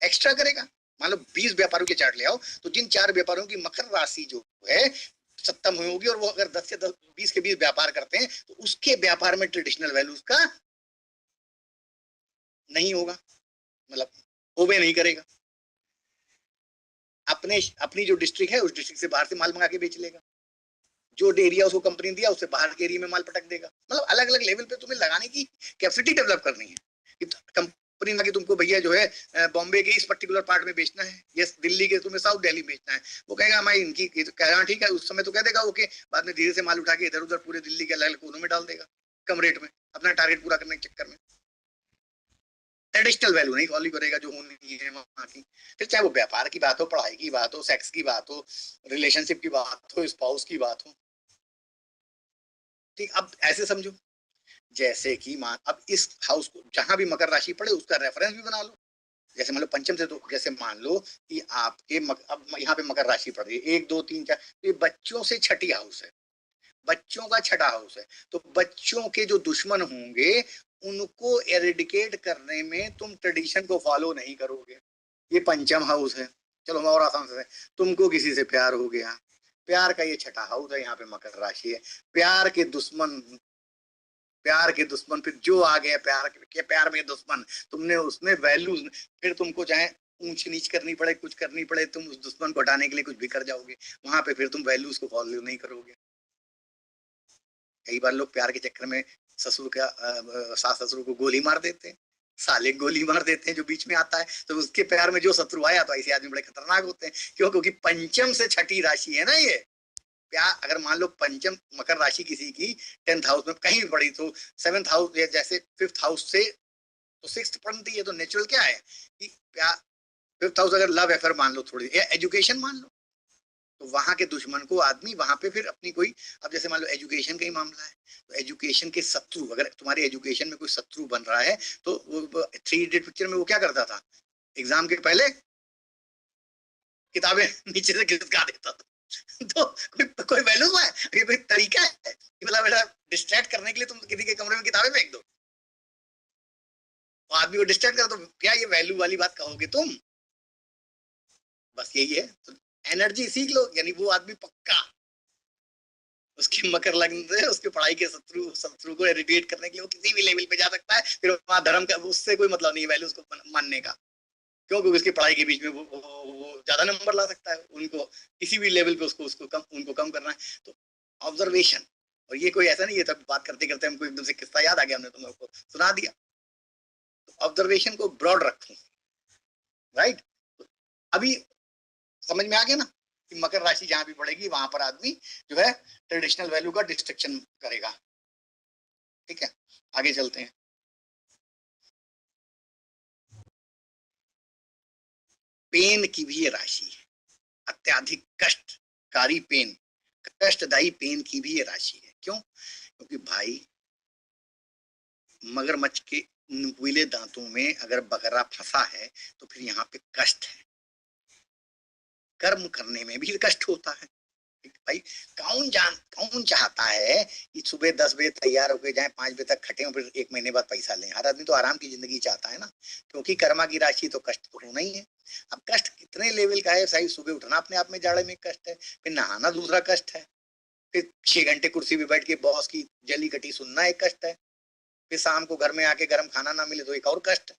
एक्स्ट्रा करेगा। मान लो 20 व्यापारियों के चार्ट ले आओ, तो जिन 4 व्यापारियों की मकर राशि जो है 7th में होगी और वो अगर 10 से 20 के 20 व्यापार करते हैं तो उसके व्यापार में ट्रेडिशनल वैल्यूज का नहीं होगा, मतलब ओबे नहीं करेगा। अपनी जो डिस्ट्रिक्ट है उस डिस्ट्रिक्ट से बाहर से माल मंगा के बेच लेगा, जो एरिया उसको कंपनी दिया उससे बाहर के एरिया में माल पटक देगा। मतलब अलग अलग लेवल पे तुम्हें लगाने की कैपेसिटी डेवलप करनी है। कंपनी ना कि तुमको भैया जो है बॉम्बे के इस पर्टिकुलर पार्ट में बेचना है, यस दिल्ली के तुम्हें साउथ दिल्ली बेचना है, वो कहेगा मैं इनकी कह रहा ठीक है, उस समय तो कह देगा ओके, बाद में धीरे से माल उठा के इधर उधर पूरे दिल्ली के अलग अलग कोनों में डाल देगा कम रेट में, अपना टारगेट पूरा करने के चक्कर में। ट्रेडिशनल वैल्यू नहीं फॉलो करेगा जो होनी है वहां की। फिर चाहे वो व्यापार की बात हो, पढ़ाई की बात हो, सेक्स की बात हो, रिलेशनशिप की बात हो, स्पाउस की बात हो। ठीक, अब ऐसे समझो जैसे कि मान अब इस हाउस को जहां भी मकर राशि पड़े उसका रेफरेंस भी बना लो। जैसे मान लो पंचम से, तो जैसे मान लो कि आपके अब यहाँ पे मकर राशि पड़ रही है 1 2 3 4, तो ये बच्चों से छठी हाउस है, बच्चों का छठा हाउस है। तो बच्चों के जो दुश्मन होंगे उनको एरेडिकेट करने में तुम ट्रेडिशन को फॉलो नहीं करोगे। ये पंचम हाउस है। चलो हम और आसान से, तुमको किसी से प्यार हो गया, प्यार का ये छठा हाउस है, यहाँ पे मकर राशि है। प्यार के दुश्मन फिर जो आ गया प्यार में दुश्मन, तुमने उसमें वैल्यूज, फिर तुमको चाहे ऊंच नीच करनी पड़े, कुछ करनी पड़े, तुम उस दुश्मन को हटाने के लिए कुछ भी कर जाओगे, वहां पे फिर तुम वैल्यूज को फॉलो नहीं करोगे। कई बार लोग प्यार के चक्कर में ससुर का सास ससुर को गोली मार देते हैं, साले गोली मार देते हैं जो बीच में आता है, तो उसके प्यार में जो शत्रु आया, तो ऐसे आदमी बड़े खतरनाक होते हैं। क्यों? क्योंकि पंचम से छठी राशि है ना ये प्यार। अगर मान लो पंचम मकर राशि किसी की 10th हाउस में कहीं भी पड़ी, तो 7th हाउस या जैसे 5th हाउस से तो 6th पढ़ती है, तो नेचुरल क्या है कि प्यार। 5th हाउस अगर लव अफेयर मान लो, थोड़ी एजुकेशन मान लो, तो वहां के दुश्मन को आदमी वहां पे फिर अपनी कोई, अब जैसे मान लो एजुकेशन का ही मामला है, तो एजुकेशन के शत्रु, अगर तुम्हारे एजुकेशन में कोई शत्रु बन रहा है, तो 3 इडियट पिक्चर में वो क्या करता था, एग्जाम के पहले किताबें नीचे से खिसका देता था। तो कोई वैल्यू है, ये कोई तरीका है कि मतलब बेटा डिस्ट्रैक्ट करने के लिए तुम किसी के कमरे में किताबें फेंक दो, आदमी को डिस्ट्रैक्ट करो, तो क्या ये वैल्यू वाली बात कहोगे तुम? बस यही है। तो एनर्जी सीख लो, यानी वो आदमी पक्का उसकी मकर लग्न से उसके पढ़ाई के शत्रु को इरिटेट करने के लिए वो किसी भी लेवल पे जा सकता है। फिर वहां धर्म का उससे कोई मतलब नहीं है, वैल्यूज को मानने का। क्यों? क्योंकि उसकी पढ़ाई के बीच में वो ज्यादा नंबर ला सकता है, उनको किसी भी लेवल पे उनको कम करना है। तो ऑब्जर्वेशन, और ये कोई ऐसा नहीं है तब बात करते करते हमको एकदम से किस्सा याद आ गया, हमने तुम लोग को सुना दिया। तो ऑब्जर्वेशन को ब्रॉड रखूं, राइट? अभी समझ में आ गया ना कि मकर राशि जहां भी पड़ेगी वहां पर आदमी जो है ट्रेडिशनल वैल्यू का डिस्ट्रक्शन करेगा। ठीक है, आगे चलते हैं। पेन की भी ये राशि है, अत्याधिक कष्टकारी पेन, कष्टदायी पेन की भी ये राशि है। क्यों? क्योंकि भाई मगरमच्छ के नुकीले दांतों में अगर बकरा फंसा है, तो फिर यहाँ पे कष्ट है, कर्म करने में भी कष्ट होता है। भाई कौन चाहता है कि सुबह 10 बजे तैयार होकर जाए, 5 बजे तक खटे हो, फिर 1 महीने बाद पैसा लें? हर आदमी तो आराम की जिंदगी चाहता है ना, क्योंकि कर्मा की राशि तो कष्ट तो होना ही है। अब कष्ट कितने लेवल का है? सही, सुबह उठना अपने आप में जाड़े में कष्ट है, फिर नहाना दूसरा कष्ट है, फिर 6 घंटे कुर्सी पे बैठ के बॉस की जली कटी सुनना एक कष्ट है, फिर शाम को घर में आके गर्म खाना ना मिले तो एक और कष्ट है।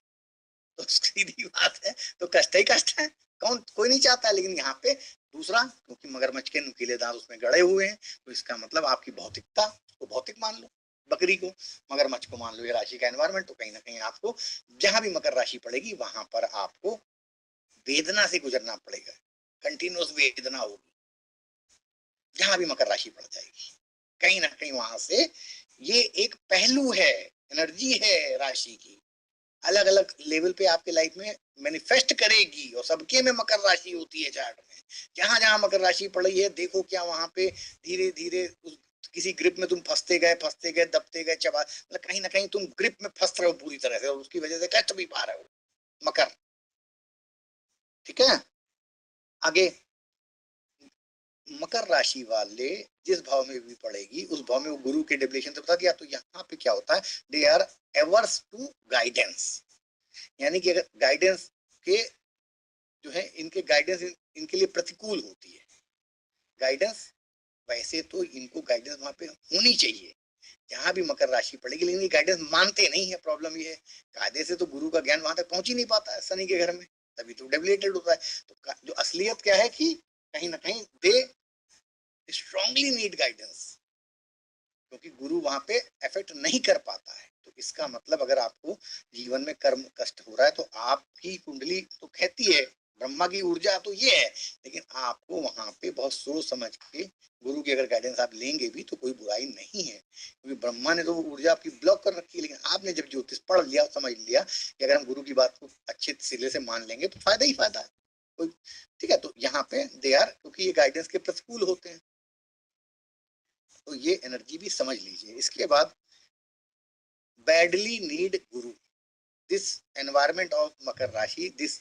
तो सीधी बात है, तो कष्ट ही कष्ट है, कोई नहीं चाहता है। लेकिन यहाँ पे दूसरा, क्योंकि मगरमच्छ के नुकीले दांत उसमें गड़े हुए हैं, तो इसका मतलब आपकी भौतिकता को भौतिक मान लो, बकरी को, मगरमच्छ को मान लो ये राशि का एनवायरमेंट। तो कहीं ना कहीं आपको जहां भी मकर राशि पड़ेगी वहां पर आपको वेदना से गुजरना पड़ेगा, कंटिन्यूस वेदना होगी जहां भी मकर राशि पड़ जाएगी। कहीं ना कहीं वहां से ये एक पहलू है, एनर्जी है राशि की, अलग अलग लेवल पे आपके लाइफ में मैनिफेस्ट करेगी। और सबके में मकर राशि होती है चार्ट में, जहां जहां मकर राशि पड़ रही है, देखो क्या वहां पे धीरे धीरे किसी ग्रिप में तुम फंसते गए दबते गए, चबा, मतलब कहीं ना कहीं तुम ग्रिप में फंस रहे हो पूरी तरह से, और उसकी वजह से कष्ट भी पा रहे हो मकर। ठीक है, आगे मकर राशि वाले जिस भाव में भी पड़ेगी उस भाव में वो गुरु के डेबिलेशन से बता दिया। तो यहाँ पे क्या होता है, they are averse to guidance, यानी कि अगर गाइडेंस के जो है इनके गाइडेंस इनके लिए प्रतिकूल होती है। गाइडेंस वैसे तो इनको गाइडेंस वहां पे होनी चाहिए जहां भी मकर राशि पड़ेगी, लेकिन ये गाइडेंस मानते नहीं है। प्रॉब्लम ये है, कायदे से तो गुरु का ज्ञान वहां तक पहुंच ही नहीं पाता है शनि के घर में, तभी तो डेबिलेटेड होता है। तो जो असलियत क्या है कि कहीं ना कहीं दे स्ट्रांगली नीड गाइडेंस, क्योंकि गुरु वहां पे इफेक्ट नहीं कर पाता है। तो इसका मतलब अगर आपको जीवन में कर्म कष्ट हो रहा है, तो आपकी कुंडली तो कहती है, ब्रह्मा की ऊर्जा तो ये है, लेकिन आपको वहां पे बहुत सोच समझ के गुरु की अगर गाइडेंस आप लेंगे भी तो कोई बुराई नहीं है, क्योंकि ब्रह्मा ने तो वो ऊर्जा आपकी ब्लॉक कर रखी है। लेकिन आपने जब ज्योतिष पढ़ लिया, समझ लिया कि अगर हम गुरु की बात को अच्छे सिरे से मान लेंगे तो फायदा ही फायदा है कोई। ठीक है, तो यहाँ पे दे आर, क्योंकि ये गाइडेंस के प्रतिकूल होते हैं, तो ये एनर्जी भी समझ लीजिए। इसके बाद badly need Guru, this environment of मकर राशि, दिस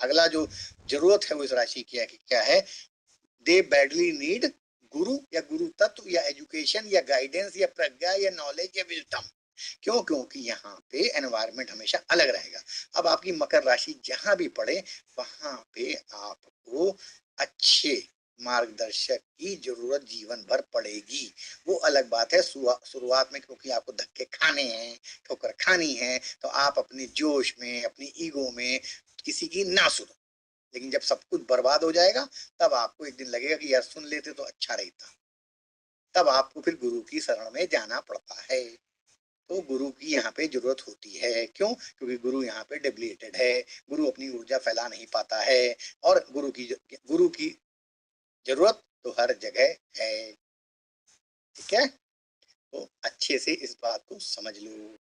अगला जो जरूरत है वो इस राशि की क्या है, दे बैडली नीड गुरु या गुरु तत्व या एजुकेशन या गाइडेंस या प्रज्ञा या नॉलेज या विजडम। क्यों? क्योंकि यहाँ पे एनवायरमेंट हमेशा अलग रहेगा। अब आपकी मकर राशि जहां भी पड़े वहां पे आपको अच्छे मार्गदर्शक की जरूरत जीवन भर पड़ेगी। वो अलग बात है शुरुआत में, क्योंकि आपको धक्के खाने हैं, ठोकर खानी है, तो आप अपने जोश में, अपनी ईगो में किसी की ना सुनो, लेकिन जब सब कुछ बर्बाद हो जाएगा तब आपको एक दिन लगेगा कि यार सुन लेते तो अच्छा रहता। तब आपको फिर गुरु की शरण में जाना पड़ता है। तो गुरु की यहाँ पे जरूरत होती है। क्यों? क्योंकि गुरु यहाँ पे डिप्लीटेड है, गुरु अपनी ऊर्जा फैला नहीं पाता है, और गुरु की जरूरत तो हर जगह है। ठीक है, तो अच्छे से इस बात को समझ लो।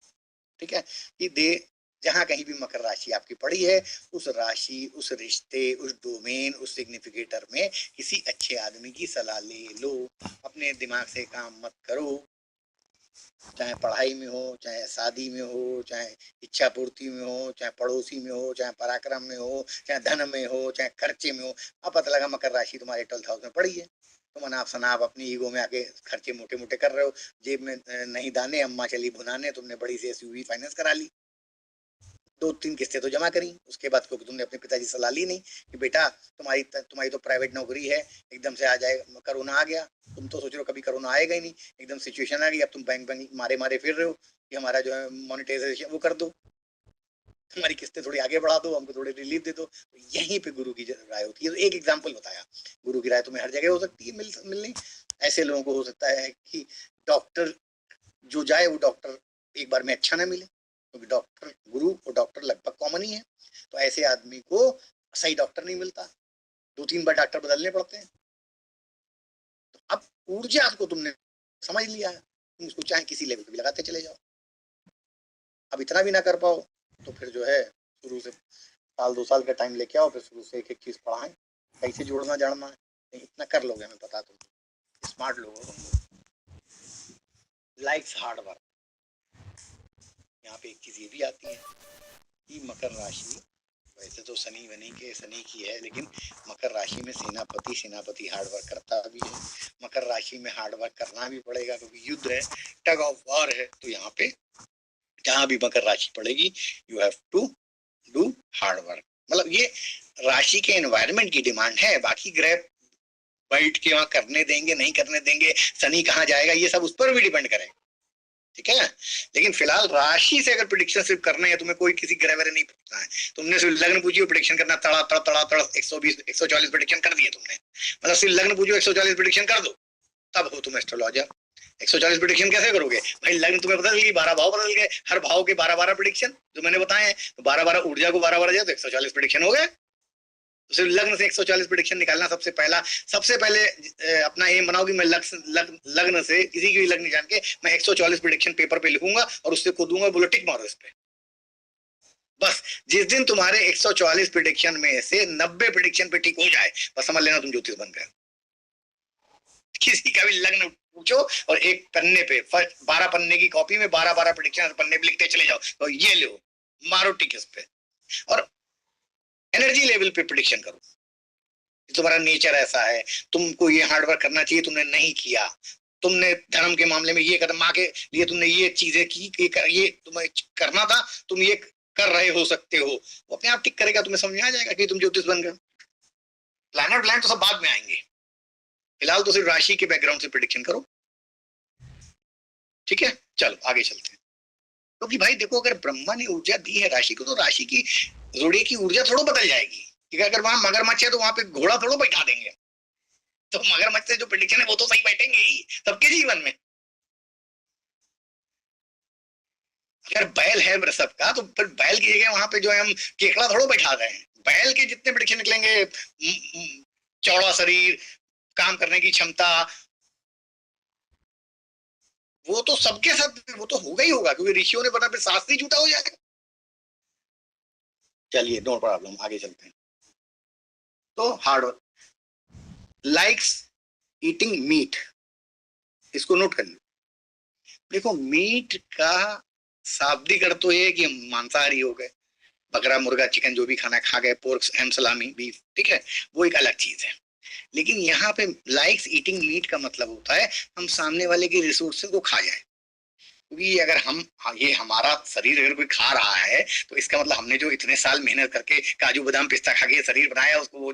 ठीक है, कि जहां कहीं भी मकर राशि आपकी पड़ी है, उस राशि, उस रिश्ते, उस डोमेन, उस सिग्निफिकेटर में किसी अच्छे आदमी की सलाह ले लो। अपने दिमाग से काम मत करो, चाहे पढ़ाई में हो, चाहे शादी में हो, चाहे इच्छा पूर्ति में हो, चाहे पड़ोसी में हो, चाहे पराक्रम में हो, चाहे धन में हो, चाहे खर्चे में हो। अब पता लगा मकर राशि तुम्हारे 12th हाउस में पड़ी है, तुम अनाप शनाप अपनी ईगो में आके खर्चे मोटे मोटे कर रहे हो, जेब में नहीं दाने, अम्मा चली भुनाने, तुमने बड़ी सी एसयूवी फाइनेंस करा ली, 2-3 किस्तें तो जमा करी, उसके बाद क्योंकि तुमने अपने पिताजी सलाह ली नहीं कि बेटा तुम्हारी तो प्राइवेट नौकरी है, एकदम से आ जाए, कोरोना आ गया, तुम तो सोच रहे हो कभी कोरोना आएगा ही नहीं, एकदम सिचुएशन आ गई, अब तुम बैंक मारे फिर रहे हो कि हमारा जो है मोनेटाइजेशन वो कर दो, हमारी किस्तें थोड़ी आगे बढ़ा दो, हमको थोड़ी रिलीफ दे दो। तो यहीं पे गुरु की राय होती है। तो एक एग्जाम्पल बताया, गुरु की राय तुम्हें हर जगह हो सकती है मिलनी। ऐसे लोगों को हो सकता है कि डॉक्टर जो जाए वो डॉक्टर एक बार में अच्छा ना मिले, क्योंकि डॉक्टर, गुरु और डॉक्टर लगभग कॉमन ही है। तो ऐसे आदमी को सही डॉक्टर नहीं मिलता, 2-3 बार डॉक्टर बदलने पड़ते हैं। तो अब ऊर्जा को तुमने समझ लिया है, तुम उसको चाहे किसी लेवल पे भी लगाते चले जाओ। अब इतना भी ना कर पाओ तो फिर जो है शुरू से 1-2 साल का टाइम लेके आओ, फिर शुरू से एक चीज पढ़ाएं, कैसे जोड़ना जाड़ना है, इतना कर लोगे, मैं बता दूं, स्मार्ट लोग हो। Likes hard work. यहाँ पे एक चीज ये भी आती है कि मकर राशि वैसे तो शनि की है, लेकिन मकर राशि में सेनापति हार्ड वर्क करता भी है। मकर राशि में हार्ड वर्क करना भी पड़ेगा, क्योंकि युद्ध है, टग ऑफ वॉर है। तो यहाँ पे जहां भी मकर राशि पड़ेगी, you have to do hard work. मतलब ये राशि के एनवायरनमेंट की डिमांड है, बाकी ग्रह बैठ के वहां करने देंगे नहीं करने देंगे, शनि कहाँ जाएगा, ये सब उस पर भी डिपेंड करेगा। ठीक है, लेकिन फिलहाल राशि से अगर प्रेडिक्शन सिर्फ करने हैं, तुम्हें कोई किसी ग्रह वगैरह नहीं पूछना है, तुमने सिर्फ लग्न पूछिए प्रेडिक्शन करना, तड़ा 120-140 प्रेडिक्शन कर दिए तुमने, मतलब सिर्फ लग्न पूछो 140 प्रेडिक्शन कर दो, तब हो तुम एस्ट्रोलॉजर। 140 प्रेडिक्शन कैसे करोगे भाई? लग्न तुम्हें बदल गई, 12 भाव बदल गए, हर भाव के 12-12 प्रेडिक्शन जो मैंने बताए हैं, तो 12-12 ऊर्जा को 12-12 जाए तो 140 प्रेडिक्शन हो गए। तो सिर्फ लग्न से 140 प्रेडिक्शन निकालना सबसे पहले अपना एम बनाओ कि मैं लग्न से किसी की भी लग्न जान के मैं 140 प्रेडिक्शन पेपर पे लिखूंगा और उससे को दूंगा, बोलो टिक मारो इस पे। बस जिस दिन तुम्हारे 140 प्रेडिक्शन में से 90 प्रेडिक्शन पे टिक हो जाए, बस समझ लेना तुम ज्योतिष बन गए। किसी का भी लग्न पूछो और एक पन्ने पे 12 पन्ने की कॉपी में 12-12 प्रेडिक्शन पन्ने पे लिखते चले जाओ, तो ये लो मारो टिक इस पे, और एनर्जी लेवल पे प्रेडिक्शन करो। तुम्हारा नेचर ऐसा है, तुमको ये हार्डवर्क करना चाहिए, तुमने नहीं किया, तुमने धर्म के मामले में ये कदम, माँ के लिए तुमने ये चीजें की, ये तुम्हें करना था, तुम ये कर रहे हो सकते हो, वो अपने आप टिक करेगा, तुम्हें समझ में आ जाएगा कि तुम ज्योतिष बन गए। प्लान तो सब बाद में आएंगे, फिलहाल तो सिर्फ राशि के बैकग्राउंड से प्रेडिक्शन करो। ठीक है, चलो आगे चलते हैं। क्योंकि भाई देखो, अगर ब्रह्मा ने ऊर्जा दी है राशि को, तो राशि की जोड़े की ऊर्जा थोड़ा बदल जाएगी। अगर वहां मगरमच्छ है तो वहां पे घोड़ा थोड़ा बैठा देंगे, तो मगरमच्छ से जो प्रेडिक्शन है वो तो सही बैठेंगे ही सबके जीवन में। अगर बैल है वृषभ का, तो फिर बैल की जगह वहां पे जो है हम केकड़ा थोड़ा बैठा रहे हैं। बैल के जितने प्रेडिक्शन निकलेंगे, चौड़ा शरीर, काम करने की क्षमता, वो तो सबके साथ वो तो होगा ही होगा, क्योंकि ऋषियों ने बना, फिर शास्त्री झूठा हो जाएगा। चलिए नो प्रॉब्लम, आगे चलते हैं। तो hard work, likes eating meat, इसको नोट कर लो। देखो, मीट का शाब्दिक अर्थ तो ये कि मांसाहारी हो गए, बकरा मुर्गा चिकन जो भी खाना खा गए, पोर्क हैम सलामी बीफ, ठीक है, वो एक अलग चीज है। लेकिन यहाँ पे लाइक्स ईटिंग मीट का मतलब होता है हम सामने वाले के रिसोर्सेज को खा जाए। क्योंकि अगर ये हमारा शरीर अगर कोई खा रहा है, तो इसका मतलब हमने जो इतने साल मेहनत करके काजू बादाम पिस्ता खा के शरीर बनाया, उसको वो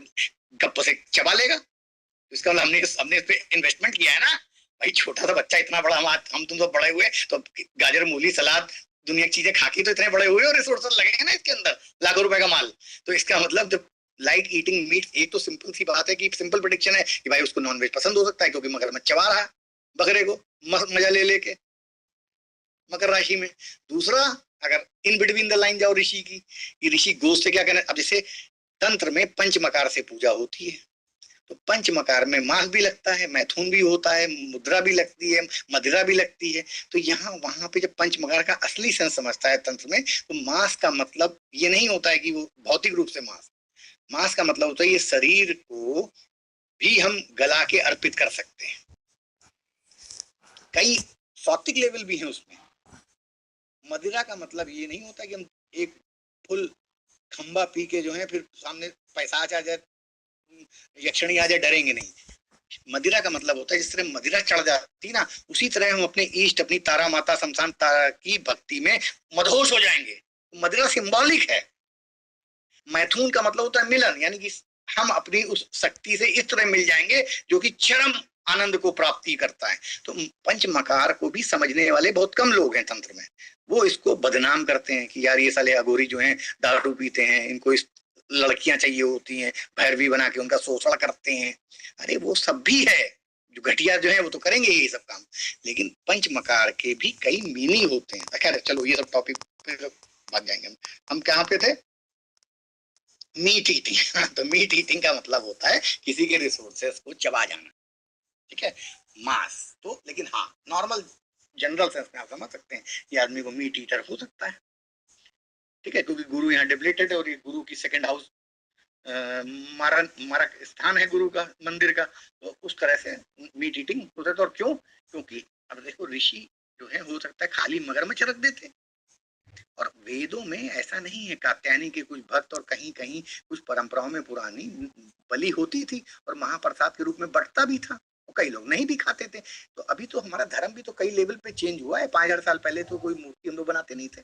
गप्प से चबा लेगा। तो इसका मतलब हमने इस पे इन्वेस्टमेंट किया है ना भाई। छोटा सा बच्चा इतना बड़ा, हम तुम तो बड़े हुए, तो गाजर मूली सलाद दुनिया की चीजें खा के तो इतने बड़े हुए और रिसोर्सेस लगेंगे ना इसके अंदर, लाखों रुपए का माल। तो इसका मतलब जब लाइक ईटिंग मीट, एक तो सिंपल सी बात है कि सिंपल प्रेडिक्शन है कि भाई उसको नॉनवेज पसंद हो सकता है क्योंकि मगरमच्छ चबा रहा है बकरे को मजा ले लेके मकर राशि में। दूसरा, अगर इन बिटवीन द लाइन जाओ ऋषि की, ये ऋषि गोष्ठ से क्या कहना, अब जैसे तंत्र में पंचमकार से पूजा होती है, तो पंचमकार में मास भी लगता है, मैथुन भी होता है, मुद्रा भी लगती है, मदिरा भी लगती है। तो यहाँ वहां पे जब पंचमकार का असली सेंस समझता है तंत्र में, तो मास का मतलब ये नहीं होता है कि वो भौतिक रूप से मास, मास का मतलब होता है ये शरीर को भी हम गला के अर्पित कर सकते हैं। कई सात्विक लेवल भी है उसमें। मदिरा का मतलब ये नहीं होता कि हम एक फुल खंबा पी के जो है फिर सामने पैसाच आ जाए, यक्षिणी आ जाए, डरेंगे नहीं। मदिरा का मतलब होता है जिस तरह मदिरा चढ़ जाती ना, उसी तरह हम अपने इष्ट, अपनी तारा माता शमशान तारा की भक्ति में मदहोश हो जाएंगे। मदिरा सिंबॉलिक है। मैथुन का मतलब होता है मिलन, यानी कि हम अपनी उस शक्ति से इस तरह मिल जाएंगे जो कि चरम आनंद को प्राप्ति करता है। तो पंचमकार को भी समझने वाले बहुत कम लोग हैं तंत्र में। वो इसको बदनाम करते हैं कि यार ये साले अघोरी जो हैं दारू पीते हैं, इनको इस लड़कियां चाहिए होती हैं, भैरवी बना के उनका शोषण करते हैं। अरे वो सब भी है, जो घटिया जो है वो तो करेंगे ये सब काम, लेकिन पंचमकार के भी कई मीनिंग होते हैं। खैर चलो ये सब टॉपिक पे भाग जाएंगे हम कहाँ पे थे, मीट ईटिंग। तो मीट ईटिंग का मतलब होता है किसी के रिसोर्सेस को चबा जाना, ठीक है, मांस। तो लेकिन हाँ, नॉर्मल जनरल सेंस में आप समझ सकते हैं ये आदमी को मीट ईटर हो सकता है, ठीक है, क्योंकि गुरु यहाँ डिप्लेटेड है और ये गुरु की सेकंड हाउस मारक स्थान है गुरु का, मंदिर का। तो उस तरह से मीट ईटिंग होता है। और क्यों? क्योंकि अब देखो ऋषि जो है हो सकता है खाली मगरमच्छ रख देते, और वेदों में ऐसा नहीं है। कात्यायनी के कुछ भक्त और कहीं कहीं कुछ परंपराओं में पुरानी बलि होती थी और महाप्रसाद के रूप में बंटता भी था, और कई लोग नहीं भी खाते थे। तो अभी तो हमारा धर्म भी तो कई लेवल पे चेंज हुआ है। 5000 साल पहले तो कोई मूर्ति हम लोग बनाते नहीं थे,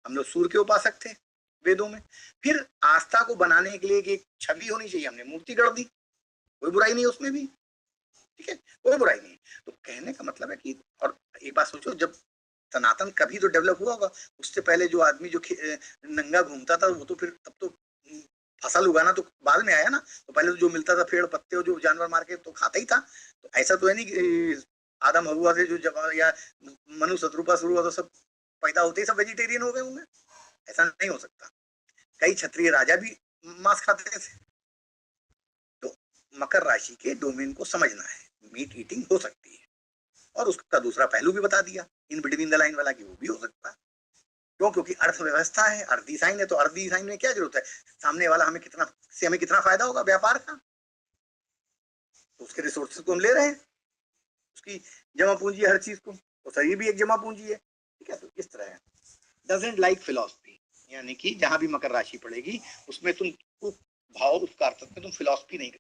हम लोग सूर्य के उपासक थे वेदों में। फिर आस्था को बनाने के लिए एक छवि होनी चाहिए, हमने मूर्ति गढ़ दी, कोई बुराई नहीं उसमें भी, ठीक है, कोई बुराई नहीं। तो कहने का मतलब है कि, और एक बात सोचो, जब सनातन कभी तो डेवलप हुआ होगा, उससे पहले जो आदमी जो नंगा घूमता था वो तो फिर तब तो फसल उगाना तो बाद में आया ना। तो पहले तो जो मिलता था पेड़ पत्ते जो जानवर मार के तो खाता ही था। तो ऐसा तो है नहीं कि आदम हवा से जो जब या मनु शत्रुपा शुरू हुआ तो सब पैदा होते ही सब वेजिटेरियन हो गए होंगे, ऐसा नहीं हो सकता। कई क्षत्रिय राजा भी मांस खाते थे। तो मकर राशि के डोमेन को समझना है, मीट ईटिंग हो सकती है। और उसका दूसरा पहलू भी बता दिया इन बिटवीन द लाइन वाला कि वो भी हो सकता है। क्यों? क्योंकि अर्थव्यवस्था है, अर्धी साइन है, तो अर्धी साइन में क्या जरूरत है, सामने वाला हमें कितना फायदा होगा व्यापार का, तो उसके रिसोर्सेज को हम ले रहे हैं, उसकी जमा पूंजी है हर चीज को, तो शरीर भी एक जमा पूंजी है, ठीक है। तो इस तरह है। डजंट लाइक फिलॉसफी, यानी कि जहां भी मकर राशि पड़ेगी उसमें तुम भाव उसका अर्थ में तुम फिलॉसफी नहीं,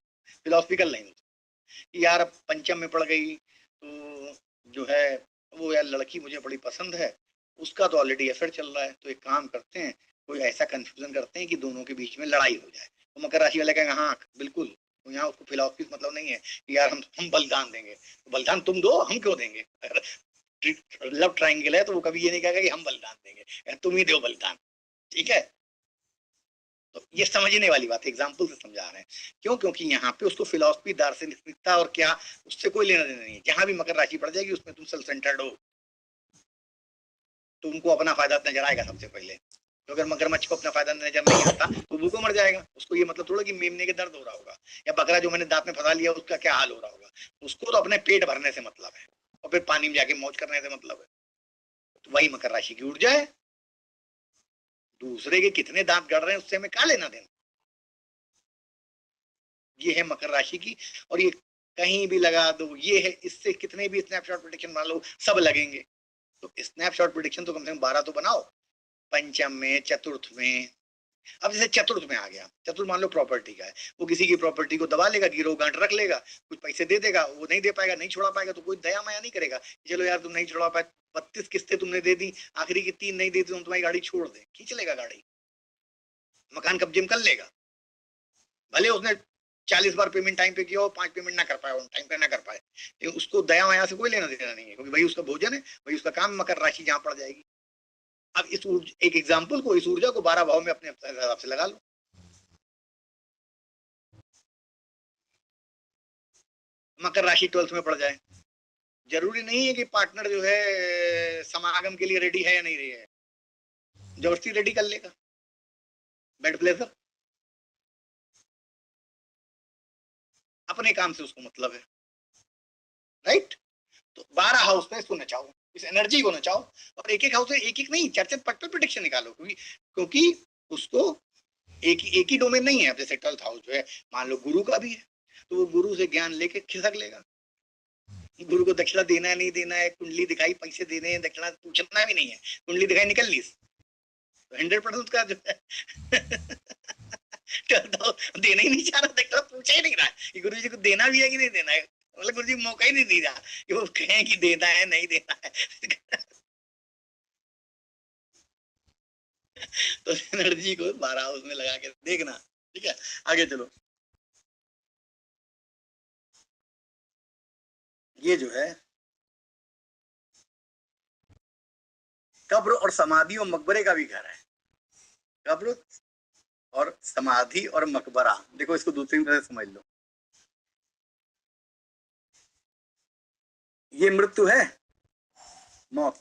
फिलॉसफिकल नहीं कि यार अब पंचम में पड़ गई तो जो है वो यार लड़की मुझे बड़ी पसंद है, उसका तो ऑलरेडी अफेयर चल रहा है, तो एक काम करते हैं, कोई ऐसा कंफ्यूजन करते हैं कि दोनों के बीच में लड़ाई हो जाए। तो मकर राशि वाले कहेंगे हाँ बिल्कुल, तो यहाँ उसको फिलॉसफी मतलब नहीं है कि यार हम बलिदान देंगे, तो बलिदान तुम दो, हम क्यों देंगे। अगर लव ट्रायंगल है तो वो कभी ये नहीं कहेगा कि हम बलिदान देंगे, तुम ही दो बलिदान, ठीक है। तो ये समझने वाली बात एग्जाम्पल से समझा रहे हैं। क्यों? क्योंकि यहाँ पे उसको फिलॉसफी, दार्शनिकता और क्या उससे कोई लेना देना नहीं है। जहां भी मकर राशि पड़ जाएगी उसमें तुम सेल्फ सेंटर्ड हो, तुमको अपना फायदा नजर आएगा सबसे पहले। तो अगर मगरमच्छ को अपना फायदा नजर नहीं आता तो भूखों मर जाएगा। उसको ये मतलब थोड़ा कि मेमने के दर्द हो रहा होगा, या बकरा जो मैंने दांत में फंसा लिया उसका क्या हाल हो रहा होगा। उसको तो अपने पेट भरने से मतलब है और फिर पानी में जाके मौज करने से मतलब है। तो वही मकर राशि की ऊर्जा है। दूसरे के कितने दांत गड़ रहे हैं उससे हमें क्या लेना देना। ये है मकर राशि की, और ये कहीं भी लगा दो, ये है, इससे कितने भी स्नैपशॉट प्रेडिक्शन मान लो सब लगेंगे। तो स्नैपशॉट प्रेडिक्शन तो कम से कम 12 तो बनाओ, पंचम में, चतुर्थ में। अब जैसे चतुर्थ में आ गया, चतुर्थ मान लो प्रॉपर्टी का है, वो किसी की प्रॉपर्टी को दबा लेगा, गिरो गांठ रख लेगा, कुछ पैसे दे देगा, वो नहीं दे पाएगा, नहीं छोड़ा पाएगा, तो कोई दया माया नहीं करेगा। चलो यार तुम नहीं छोड़ा पाए, 32 किस्तें तुमने दे दी, आखिरी की 3 नहीं दी तो तुम्हारी गाड़ी छोड़ दे, खींच लेगा गाड़ी, मकान कब्जे में कर लेगा। भले उसने 40 बार पेमेंट टाइम पे किया हो, 5 पेमेंट ना कर पाए, टाइम पे ना कर पाए, लेकिन उसको दया माया से कोई लेना देना नहीं है, क्योंकि भाई उसका भोजन है, भाई उसका काम। मकर राशि जहां पड़ जाएगी अब इस एक एग्जाम्पल को, इस ऊर्जा को 12 भाव में अपने हिसाब से लगा लो। मकर राशि 12th में पड़ जाए, जरूरी नहीं है कि पार्टनर जो है समागम के लिए रेडी है या नहीं रही है, जबरदस्ती रेडी कर लेगा, बेड प्लेजर, अपने काम से उसको मतलब है, राइट। तो 12 हाउस में इसको नचाओ, इस एनर्जी को नचाओ, और एक एक हाउस में एक एक नहीं, 4-4 पक्टल प्रेडिक्शन निकालो, क्योंकि उसको एक ही डोमेन नहीं है। अब जैसे 12th हाउस जो है मान लो गुरु का भी है, तो वो गुरु से ज्ञान लेके खिसक लेगा। गुरु को दक्षिणा देना है नहीं देना है, कुंडली दिखाई पैसे देने हैं, दक्षिणा पूछना भी नहीं है, कुंडली दिखाई निकल ली, तो 100% का जो है देना ही नहीं चाह रहा, दक्षिणा पूछा ही नहीं रहा कि गुरु जी को देना भी है कि नहीं देना है, मतलब गुरु जी मौका ही नहीं दिया कि वो कहें कि देना है नहीं देना है। तो एनर्जी को 12 हाउस में लगा के देखना, ठीक है। आगे चलो, ये जो है कब्र और समाधि और मकबरे का भी घर है। कब्र और समाधि और मकबरा, देखो इसको दूसरी तरह से समझ लो, ये मृत्यु है, मौत,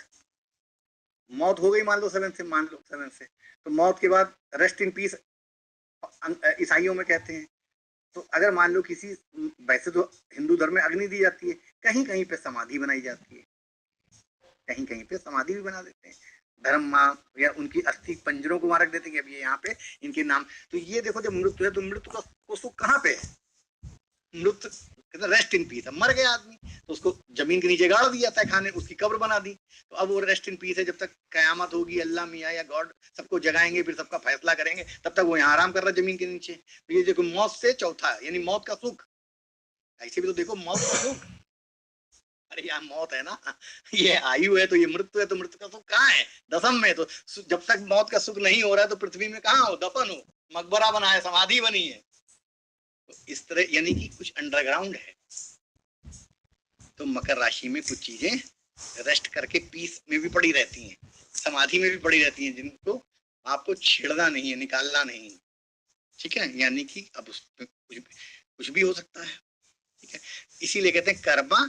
मौत हो गई मान लो 7 से, मान लो 7 से, तो मौत के बाद रेस्ट इन पीस ईसाइयों में कहते हैं। तो अगर मान लो किसी, वैसे तो हिंदू धर्म में अग्नि दी जाती है, कहीं कहीं पे समाधि बनाई जाती है, कहीं कहीं पे समाधि भी बना देते हैं, धर्म माँ या उनकी अस्थि पंजरों को वहां रख देते हैं कि अब ये यहाँ पे इनके नाम। तो ये देखो जब मृत्यु है तो मृत्यु का सुख कहाँ पे है, मृत्यु रेस्ट इन पीस, मर गया आदमी तो उसको जमीन के नीचे गाड़ दिया जाता है, खाने उसकी कब्र बना दी, तो अब वो रेस्ट इन पीस है, जब तक कयामत होगी, अल्लाह मियाँ या गॉड सबको जगाएंगे, फिर सबका फैसला करेंगे, तब तक वो यहाँ आराम कर रहा है जमीन के नीचे। तो ये देखो मौत से चौथा, यानी मौत का सुख, ऐसे भी तो देखो मौत का सुख, अरे यहाँ मौत है ना, ये आयु है तो ये मृत्यु है, तो मृत्यु का सुख कहाँ है, दसम में। तो जब तक मौत का सुख नहीं हो रहा है तो पृथ्वी में कहाँ हो, दफन हो, मकबरा बना है, समाधि बनी है, तो इस तरह यानी कि कुछ अंडरग्राउंड है। तो मकर राशि में कुछ चीजें रेस्ट करके पीस में भी पड़ी रहती हैं, समाधि में भी पड़ी रहती हैं, जिनको आपको छेड़ना नहीं है, निकालना नहीं, ठीक है। यानी कि अब उसमें कुछ भी हो सकता है, ठीक है। इसीलिए कहते हैं कर्मा,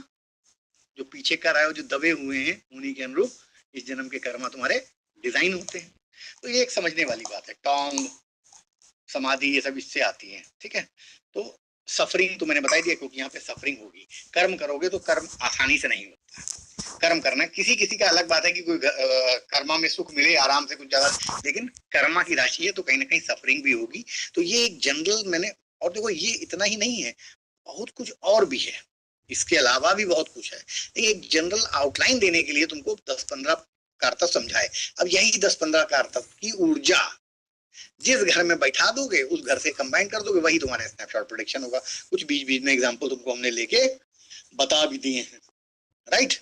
जो पीछे कर आए हो, जो दबे हुए हैं, उन्हीं के अनुरूप इस जन्म के कर्मा तुम्हारे डिजाइन होते हैं। तो ये एक समझने वाली बात है, टोंग समाधि ये सब इससे आती है, ठीक है। तो सफरिंग तो मैंने बता दिया, क्योंकि यहाँ पे सफरिंग होगी। कर्म करोगे तो कर्म आसानी से नहीं होता, कर्म करना किसी किसी का अलग बात है कि कोई कर्मा में सुख मिले आराम से कुछ ज्यादा, लेकिन कर्मा की राशि है तो कहीं ना कहीं सफरिंग भी होगी। तो ये एक जनरल मैंने, और देखो ये इतना ही नहीं है, बहुत कुछ और भी है, इसके अलावा भी बहुत कुछ है। एक जनरल आउटलाइन देने के लिए तुमको 10-15 कारतत्व समझाए। अब यही 10-15 कारतत्व की ऊर्जा जिस घर में बैठा दोगे, उस घर से कंबाइन कर दोगे, वही तुम्हारा स्नैपशॉट प्रेडिक्शन होगा। कुछ बीच बीच में एग्जांपल तुमको हमने लेके बता भी दिए हैं, राइट।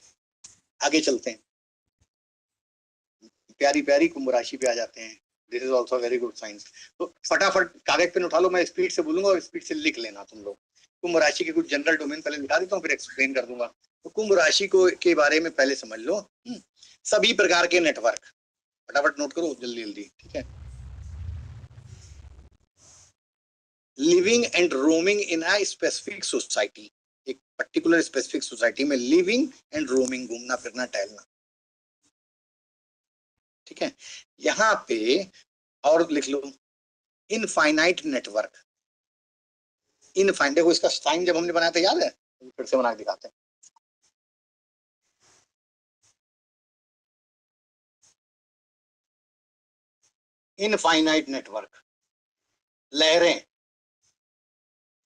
आगे चलते हैं, प्यारी प्यारी कुंभ राशि पे आ जाते हैं। This is also very good science. तो फटाफट कागज पेन उठा लो, मैं स्पीड से बोलूंगा और स्पीड से लिख लेना तुम लोग। कुंभ राशि के कुछ जनरल डोमेन पहले लिखा देता हूँ, फिर एक्सप्लेन कर दूंगा। तो कुंभ राशि को के बारे में पहले समझ लो, सभी प्रकार के नेटवर्क, फटाफट नोट करो जल्दी जल्दी, ठीक है। Living and roaming in a specific society, एक पर्टिकुलर स्पेसिफिक सोसाइटी में लिविंग एंड रोमिंग, घूमना फिरना टहलना, ठीक है। यहां पे और लिख लो इनफाइनाइट नेटवर्क, इनफाइनाइट। देखो इसका साइन जब हमने बनाया था याद है, फिर से बना के दिखाते हैं। इनफाइनाइट नेटवर्क, लहरें,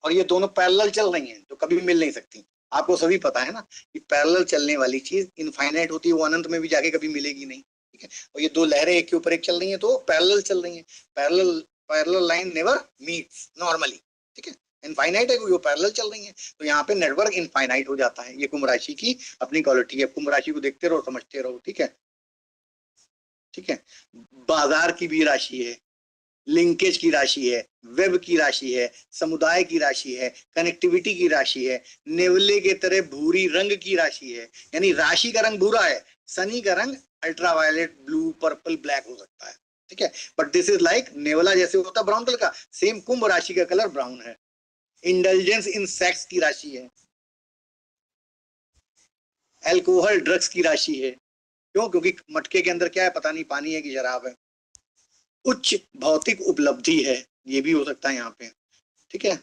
और ये दोनों पैरेलल चल रही हैं, तो कभी मिल नहीं सकती। आपको सभी पता है ना कि पैरेलल चलने वाली चीज इनफाइनाइट होती है, वो अनंत में भी जाके कभी मिलेगी नहीं, ठीक है। और ये दो लहरें एक के ऊपर एक चल रही हैं, तो पैरेलल चल रही हैं। Parallel line never meets normally, ठीक है। इनफाइनाइट है क्योंकि वो पैरेलल चल रही हैं, तो यहाँ पे नेटवर्क इनफाइनाइट हो जाता है। ये कुंभ राशि की अपनी क्वालिटी है। कुंभ राशि को देखते रहो, समझते रहो, ठीक है, ठीक है। बाजार की भी राशि है, लिंकेज की राशि है, वेब की राशि है, समुदाय की राशि है, कनेक्टिविटी की राशि है, नेवले के तरह भूरी रंग की राशि है, यानी राशि का रंग भूरा है, सनी का रंग अल्ट्रावायलेट, ब्लू, पर्पल, ब्लैक हो सकता है, ठीक है, बट दिस इज लाइक नेवला जैसे होता है ब्राउन कलर का, सेम कुंभ राशि का कलर ब्राउन है। इंडल्जेंस इन सेक्स की राशि है, अल्कोहल ड्रग्स की राशि है। क्यों? क्योंकि मटके के अंदर क्या है पता नहीं, पानी है कि शराब है। उच्च भौतिक उपलब्धि है, ये भी हो सकता है यहाँ पे, ठीक है।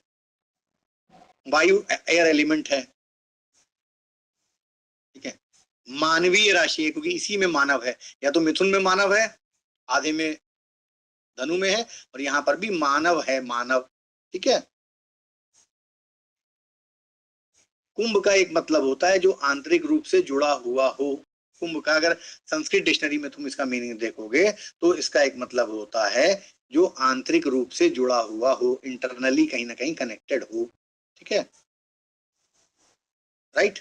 वायु एयर एलिमेंट है, ठीक है। मानवीय राशि है क्योंकि इसी में मानव है, या तो मिथुन में मानव है, आधे में धनु में है, और यहाँ पर भी मानव है, मानव, ठीक है। कुंभ का एक मतलब होता है जो आंतरिक रूप से जुड़ा हुआ हो। कुंभ का अगर संस्कृत डिक्शनरी में तुम इसका मीनिंग देखोगे तो इसका एक मतलब होता है जो आंतरिक रूप से जुड़ा हुआ हो, इंटरनली कहीं ना कहीं कनेक्टेड हो, ठीक है, राइट।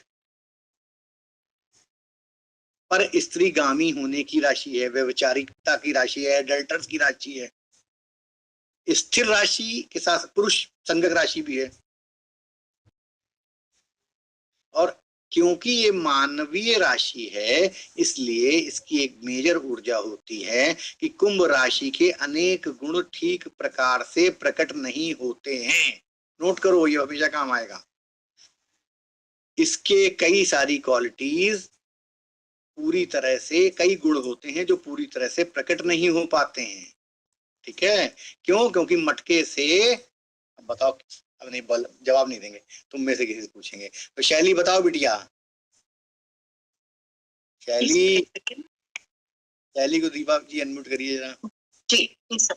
पर स्त्रीगामी होने की राशि है, व्यभिचारिकता की राशि है, एडल्टर्स की राशि है। स्थिर राशि के साथ पुरुष संगक राशि भी है, और क्योंकि ये मानवीय राशि है इसलिए इसकी एक मेजर ऊर्जा होती है कि कुंभ राशि के अनेक गुण ठीक प्रकार से प्रकट नहीं होते हैं। नोट करो, ये हमेशा काम आएगा। इसके कई सारी क्वालिटीज पूरी तरह से, कई गुण होते हैं जो पूरी तरह से प्रकट नहीं हो पाते हैं, ठीक है। क्यों? क्योंकि मटके से, अब बताओ, अब नहीं बोल, जवाब नहीं देंगे, तुम में से किसी से पूछेंगे। तो शैली बताओ बिटिया, शैली, शैली को दीपा जी अनम्यूट करिए जरा। जी सर।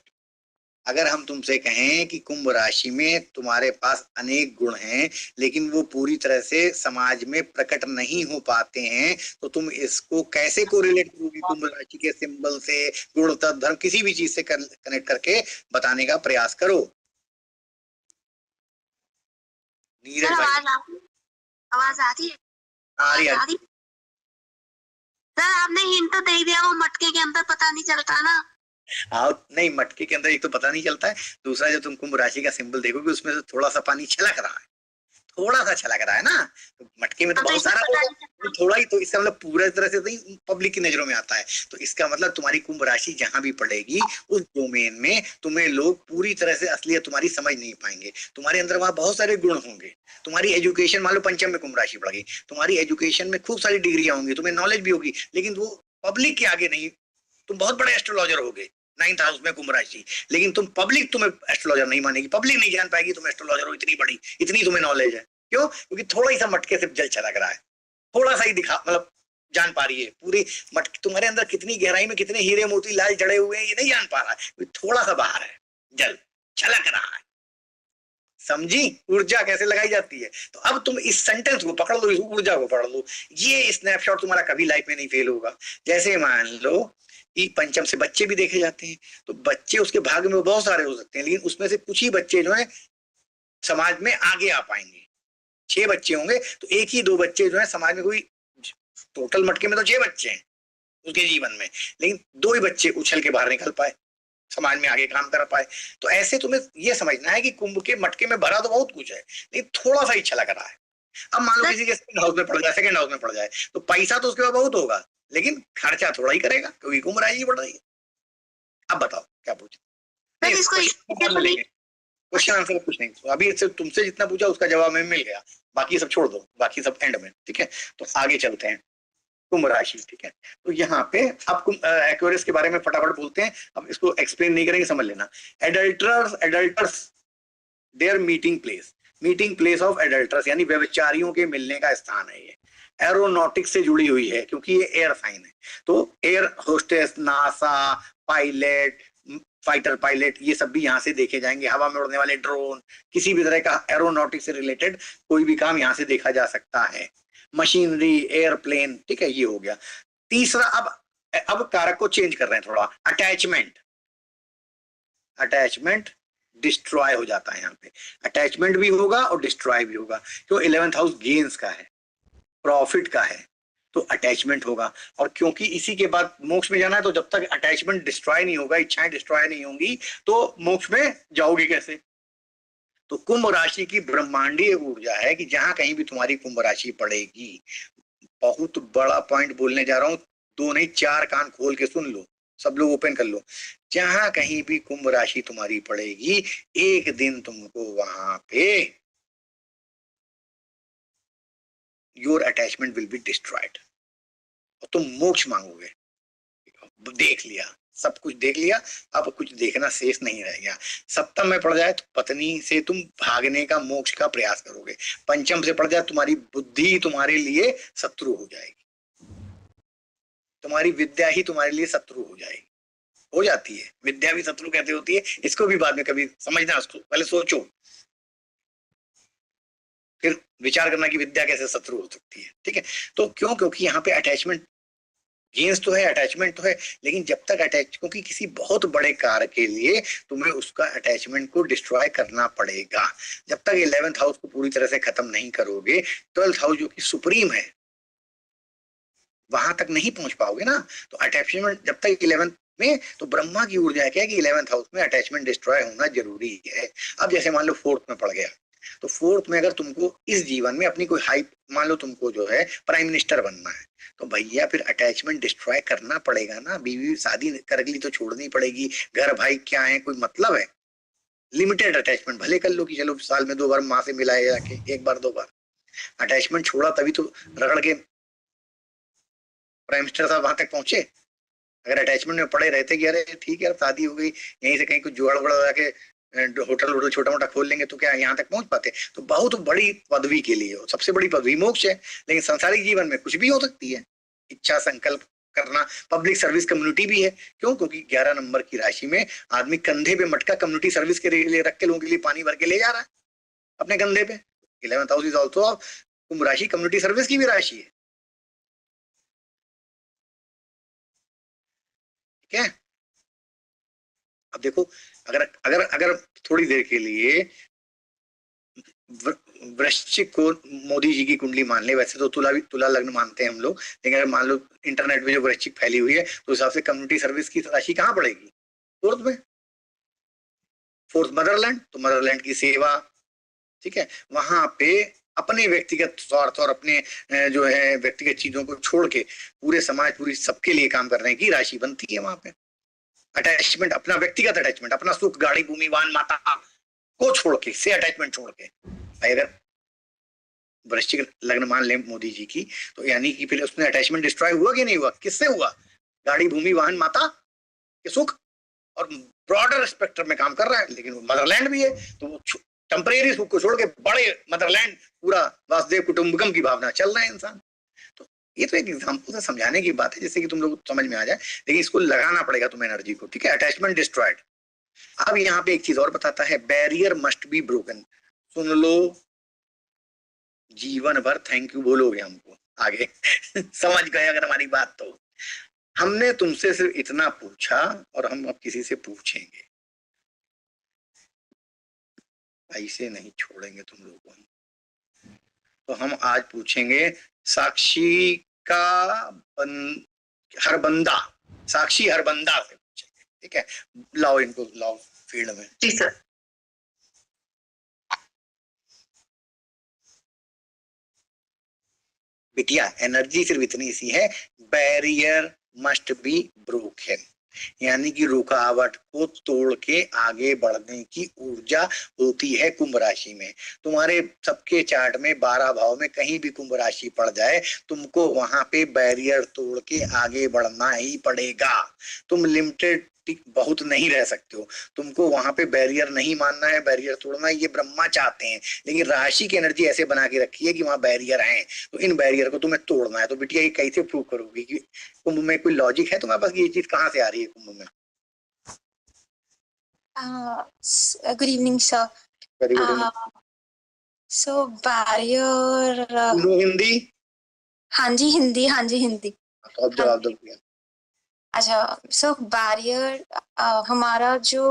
अगर हम तुमसे कहें कि कुंभ राशि में तुम्हारे पास अनेक गुण हैं लेकिन वो पूरी तरह से समाज में प्रकट नहीं हो पाते हैं, तो तुम इसको कैसे कोरिलेट करोगी? कुंभ राशि के सिंबल से, गुण, तत्व, धर्म, किसी भी चीज से कनेक्ट करके बताने का प्रयास करो। नीरज भाई, आवाज आ रही है? आ रही। सर आपने हिंट तो दे दिया, वो मटके के अंदर पता नहीं चलता ना। हाँ नहीं, मटके के अंदर एक तो पता नहीं चलता है, दूसरा जो तुम कुंभ राशि का सिंबल देखोगे उसमें से थोड़ा सा पानी छलक रहा है, थोड़ा सा छलक रहा है ना। तो मटके में तो बहुत सारा होगा, थोड़ा ही, तो इसका मतलब पूरा तरह से तो पब्लिक की नजरों में आता है। तो इसका मतलब तुम्हारी कुंभ राशि जहां भी पड़ेगी उस डोमेन में तुम्हें लोग पूरी तरह से असलियत तुम्हारी समझ नहीं पाएंगे। तुम्हारे अंदर वहां बहुत सारे गुण होंगे, तुम्हारी एजुकेशन, मान लो पंचम में कुंभ राशि पड़ गई, तुम्हारी एजुकेशन में खूब सारी डिग्रियां होंगी, तुम्हें नॉलेज भी होगी, लेकिन वो पब्लिक के आगे नहीं। तुम बहुत बड़े एस्ट्रोलॉजर होगे 9th हाउस में कुंभ राशि, लेकिन तुम पब्लिक तुम्हें एस्ट्रोलॉजर नहीं मानेगी, पब्लिक नहीं जान पाएगी तुम एस्ट्रोलॉजर हो, इतनी बड़ी, इतनी तुम्हें नॉलेज है। क्यों? क्योंकि थोड़ा ही सा मटके से जल छलक रहा है, थोड़ा सा ही दिखा, मतलब जान पा रही है पूरी मटके तुम्हारे अंदर कितनी गहराई में कितने हीरे मोती लाल जड़े हुए हैं, ये नहीं जान पा रहा है, थोड़ा सा बाहर है, जल छलक रहा है। समझी ऊर्जा कैसे लगाई जाती है? तो अब तुम इस सेंटेंस को पकड़ लो, इस ऊर्जा को पकड़ लो, ये स्नैपशॉट तुम्हारा कभी लाइफ में नहीं फेल होगा। जैसे मान लो कि पंचम से बच्चे भी देखे जाते हैं, तो बच्चे उसके भाग में बहुत सारे हो सकते हैं, लेकिन उसमें से कुछ ही बच्चे जो है समाज में आगे आ पाएंगे। 6 बच्चे होंगे तो 1 ही 2 बच्चे जो है समाज में, कोई टोटल मटके में तो 6 बच्चे हैं उसके जीवन में, लेकिन 2 ही बच्चे उछल के बाहर निकल पाए, समाज में आगे काम कर पाए। तो ऐसे तुम्हें ये समझना है कि कुंभ के मटके में भरा तो बहुत कुछ है, लेकिन थोड़ा सा ही छलक रहा है। अब मान लो किसी के सेकंड हाउस में पड़ जाए, सेकंड हाउस में पड़ जाए, तो पैसा तो उसके पास बहुत होगा, लेकिन खर्चा थोड़ा ही करेगा क्योंकि कुंभ राशि बढ़ रही है। अब बताओ क्या पूछे? क्वेश्चन आंसर कुछ नहीं, अभी तुमसे जितना पूछा उसका जवाब में मिल गया, बाकी सब छोड़ दो, बाकी सब एंड में, ठीक है। तो आगे चलते हैं, कुंभ राशि, ठीक है। तो यहाँ पे अब एक्वेरियस के बारे में फटाफट बोलते हैं, अब इसको एक्सप्लेन नहीं करेंगे, समझ लेना। एडल्टर्स देयर मीटिंग प्लेस ऑफ एडल्टर्स, यानी व्यभिचारियों के मिलने का स्थान है ये। एरोनॉटिक्स से जुड़ी हुई है क्योंकि ये एयर साइन है, तो air hostess, NASA, pilot, fighter pilot, ये सब भी यहाँ से देखे जाएंगे। हवा में उड़ने वाले ड्रोन, किसी भी तरह का एरोनॉटिक्स से रिलेटेड कोई भी काम यहाँ से देखा जा सकता है। मशीनरी, एयरप्लेन, ठीक है, ये हो गया। तीसरा, अब कारक को चेंज कर रहे हैं थोड़ा, अटैचमेंट डिस्ट्रॉय हो जाता है यहाँ पे, अटैचमेंट भी होगा और डिस्ट्रॉय भी होगा। क्यों? 11th हाउस गेन्स का है, प्रॉफिट का है, तो अटैचमेंट होगा। और क्योंकि इसी के बाद मोक्ष में जाना है, तो जब तक अटैचमेंट डिस्ट्रॉय नहीं होगा, इच्छाएं डिस्ट्रॉय नहीं होंगी, तो मोक्ष में जाओगे कैसे? तो कुंभ राशि की ब्रह्मांडीय ऊर्जा है कि जहां कहीं भी तुम्हारी कुंभ राशि पड़ेगी, बहुत बड़ा पॉइंट बोलने जा रहा हूं, 2 नहीं 4 कान खोल के सुन लो, सब लोग ओपन कर लो। जहां कहीं भी कुंभ राशि तुम्हारी पड़ेगी, एक दिन तुमको वहां पे your attachment will be destroyed और तुम मोक्ष मांगोगे। देख लिया, सब कुछ देख लिया, अब कुछ देखना शेष नहीं रह गया। सप्तम में पड़ जाए तो पत्नी से तुम भागने का, मोक्ष का प्रयास करोगे। पंचम से पड़ जाए तुम्हारी बुद्धि तुम्हारे लिए शत्रु हो जाएगी, तुम्हारी विद्या ही तुम्हारे लिए शत्रु हो जाएगी, हो जाती है। विद्या भी शत्रु कहते होती है, इसको भी बाद में कभी समझना, उसको पहले सोचो फिर विचार करना कि विद्या कैसे शत्रु हो सकती है। ठीक है, तो क्यों? क्योंकि यहाँ पे अटैचमेंट गेंस तो है, अटैचमेंट तो है, लेकिन जब तक अटैच, क्योंकि किसी बहुत बड़े कार्य के लिए तुम्हें उसका अटैचमेंट को डिस्ट्रॉय करना पड़ेगा। जब तक 11th हाउस को पूरी तरह से खत्म नहीं करोगे, 12th हाउस जो कि सुप्रीम है, वहां तक नहीं पहुंच पाओगे ना। तो अटैचमेंट जब तक 11th में, तो ब्रह्मा की ऊर्जा है क्या कि 11th हाउस में अटैचमेंट डिस्ट्रॉय होना जरूरी है। अब जैसे मान लो 4th में पड़ गया, तो 4th में अगर तुमको इस जीवन में अपनी कोई हाई, मान लो तुमको जो है प्राइम मिनिस्टर बनना है, तो भैया फिर अटैचमेंट डिस्ट्रॉय करना पड़ेगा ना। बीवी शादी कर ली तो छोड़नी पड़ेगी, घर भाई क्या है, कोई मतलब है? लिमिटेड अटैचमेंट भले कर लो कि चलो साल में 2 बार माँ से मिलाए जाके, 1 बार 2 बार। अटैचमेंट छोड़ा तभी तो रगड़ के प्राइम मिनिस्टर साहब वहां तक पहुंचे। अगर अटैचमेंट में पड़े रहते कि अरे ठीक है शादी हो गई, यहीं से कहीं कुछ जुगाड़ उगड़ के होटल वोटल छोटा मोटा खोल लेंगे, तो क्या यहाँ तक पहुंच पाते? तो बहुत बड़ी पदवी के लिए, सबसे बड़ी पदवी मोक्ष है, लेकिन संसारिक जीवन में कुछ भी हो सकती है। इच्छा संकल्प करना, पब्लिक सर्विस कम्युनिटी भी है। क्यों? क्योंकि 11 नंबर की राशि में आदमी कंधे पे मटका कम्युनिटी सर्विस के लिए रख के लोगों के लिए पानी भर के ले जा रहा है अपने कंधे पे। 11th हाउस इज ऑल्सो कुंभ राशि कम्युनिटी सर्विस की भी राशि है। ठीक है, अब देखो, अगर अगर अगर थोड़ी देर के लिए वृश्चिक को मोदी जी की कुंडली मान ले, वैसे तो तुला लग्न मानते हैं हम लोग, लेकिन अगर मान लो इंटरनेट में जो वृश्चिक फैली हुई है, तो उस हिसाब से कम्युनिटी सर्विस की राशि कहाँ पड़ेगी? 4th में। 4th मदरलैंड, तो मदरलैंड की सेवा। ठीक है, वहां पे अपने व्यक्तिगत स्वार्थ और अपने जो है व्यक्तिगत चीजों को छोड़ के पूरे समाज, पूरी सबके लिए काम करने की राशि बनती है वहां पे। अटैचमेंट, अपना व्यक्तिगत अटैचमेंट, अपना सुख, गाड़ी, भूमि, वाहन, माता को छोड़ के, से अटैचमेंट छोड़ के। अगर वृश्चिक लग्न मान ले मोदी जी की, तो यानी कि फिर उसमें अटैचमेंट डिस्ट्रॉय हुआ कि नहीं हुआ? किससे हुआ? गाड़ी, भूमि, वाहन, माता के सुख, और ब्रॉडर स्पेक्ट्रम में काम कर रहा है। लेकिन वो मदरलैंड भी है, तो वो टेम्परेरी सुख को छोड़ के बड़े मदरलैंड, पूरा वासुदेव कुटुंबकम की भावना चल रहा है इंसान। तो ये तो एक एग्जाम्पल से समझाने की बात है, जिससे कि तुम लोग समझ में आ जाए, लेकिन इसको लगाना पड़ेगा तुम एनर्जी को। ठीक है, अटैचमेंट डिस्ट्रॉयड। अब यहाँ पे एक चीज और बताता है, बैरियर मस्ट बी ब्रोकन। सुन लो, जीवन भर थैंक यू बोलोगे हमको आगे समझ गए अगर हमारी बात? तो हमने तुमसे सिर्फ इतना पूछा और हम अब किसी से पूछेंगे, ऐसे नहीं छोड़ेंगे तुम लोगों को। तो हम आज पूछेंगे साक्षी का हर बंदा, साक्षी हर बंदा से पूछेंगे। ठीक है, लाओ इनको, लाओ फील्ड में। जी सर। बिटिया एनर्जी सिर्फ इतनी सी है, बैरियर मस्ट बी ब्रोकन, यानी कि रुकावट को तोड़ के आगे बढ़ने की ऊर्जा होती है कुंभ राशि में। तुम्हारे सबके चार्ट में 12 भाव में कहीं भी कुंभ राशि पड़ जाए, तुमको वहां पे बैरियर तोड़ के आगे बढ़ना ही पड़ेगा। तुम लिमिटेड बहुत नहीं रह सकते हो, तुमको वहां पे बैरियर नहीं मानना है, बैरियर तोड़ना है, ये ब्रह्मा चाहते हैं, लेकिन राशि की एनर्जी ऐसे बना के रखी है कि वहां बैरियर हैं, तो इन बैरियर को तुम्हें तोड़ना है। तो बिटिया ये कैसे प्रूव करोगी कि कुंभ में कोई लॉजिक है तुम्हारे पास? ये चीज कहाँ से आ रही है कुंभ में? Good evening sir. So barrier, Hindi? हाँ जी हिंदी, हाँ जी हिंदी। तो अब जवाब दो। अच्छा, सो बैरियर हमारा जो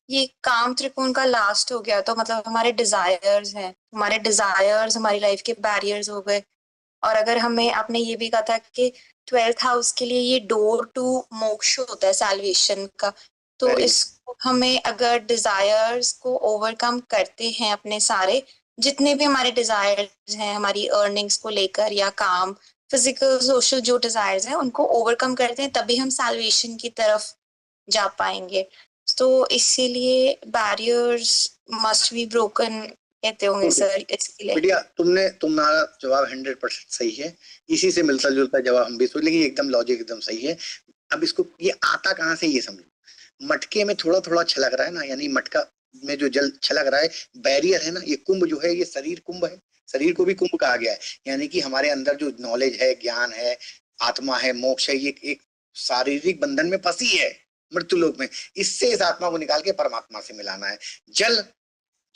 ये काम त्रिकोण का लास्ट हो गया, तो मतलब हमारे डिजायर्स हैं, हमारे डिजायर्स हमारी लाइफ के बैरियर्स हो गए। और अगर हमें, आपने ये भी कहा था कि 12th हाउस के लिए ये डोर टू मोक्ष होता है, सैल्वेशन का, तो इसको हमें अगर डिजायर्स को ओवरकम करते हैं, अपने सारे जितने भी हमारे डिजायर्स हैं, हमारी अर्निंग्स को लेकर या काम फिजिकल सोशल जो डिजायर्स हैं उनको ओवरकम करते हैं, तभी हम सैल्वेशन की तरफ जा पाएंगे। तो इसीलिए बैरियर्स मस्ट बी ब्रोकन कहते होंगे सर इसके लिए। बिटिया तुम्हारा जवाब 100% सही है, इसी से मिलता जुलता जवाब हम भी सोच, लेकिन एकदम लॉजिक एकदम सही है। अब इसको ये आता कहाँ से ये समझो, मटके में थोड़ा थोड़ा छलक रहा है ना, यानी मटका में जो जल छलक रहा है बैरियर है ना, ये कुंभ जो है ये शरीर कुंभ है, शरीर को भी कुंभ कहा गया है। यानी कि हमारे अंदर जो नॉलेज है, ज्ञान है, आत्मा है, मोक्ष है, ये एक शारीरिक बंधन में फंसी है मृत्यु लोक में। इससे इस आत्मा को निकाल के परमात्मा से मिलाना है। जल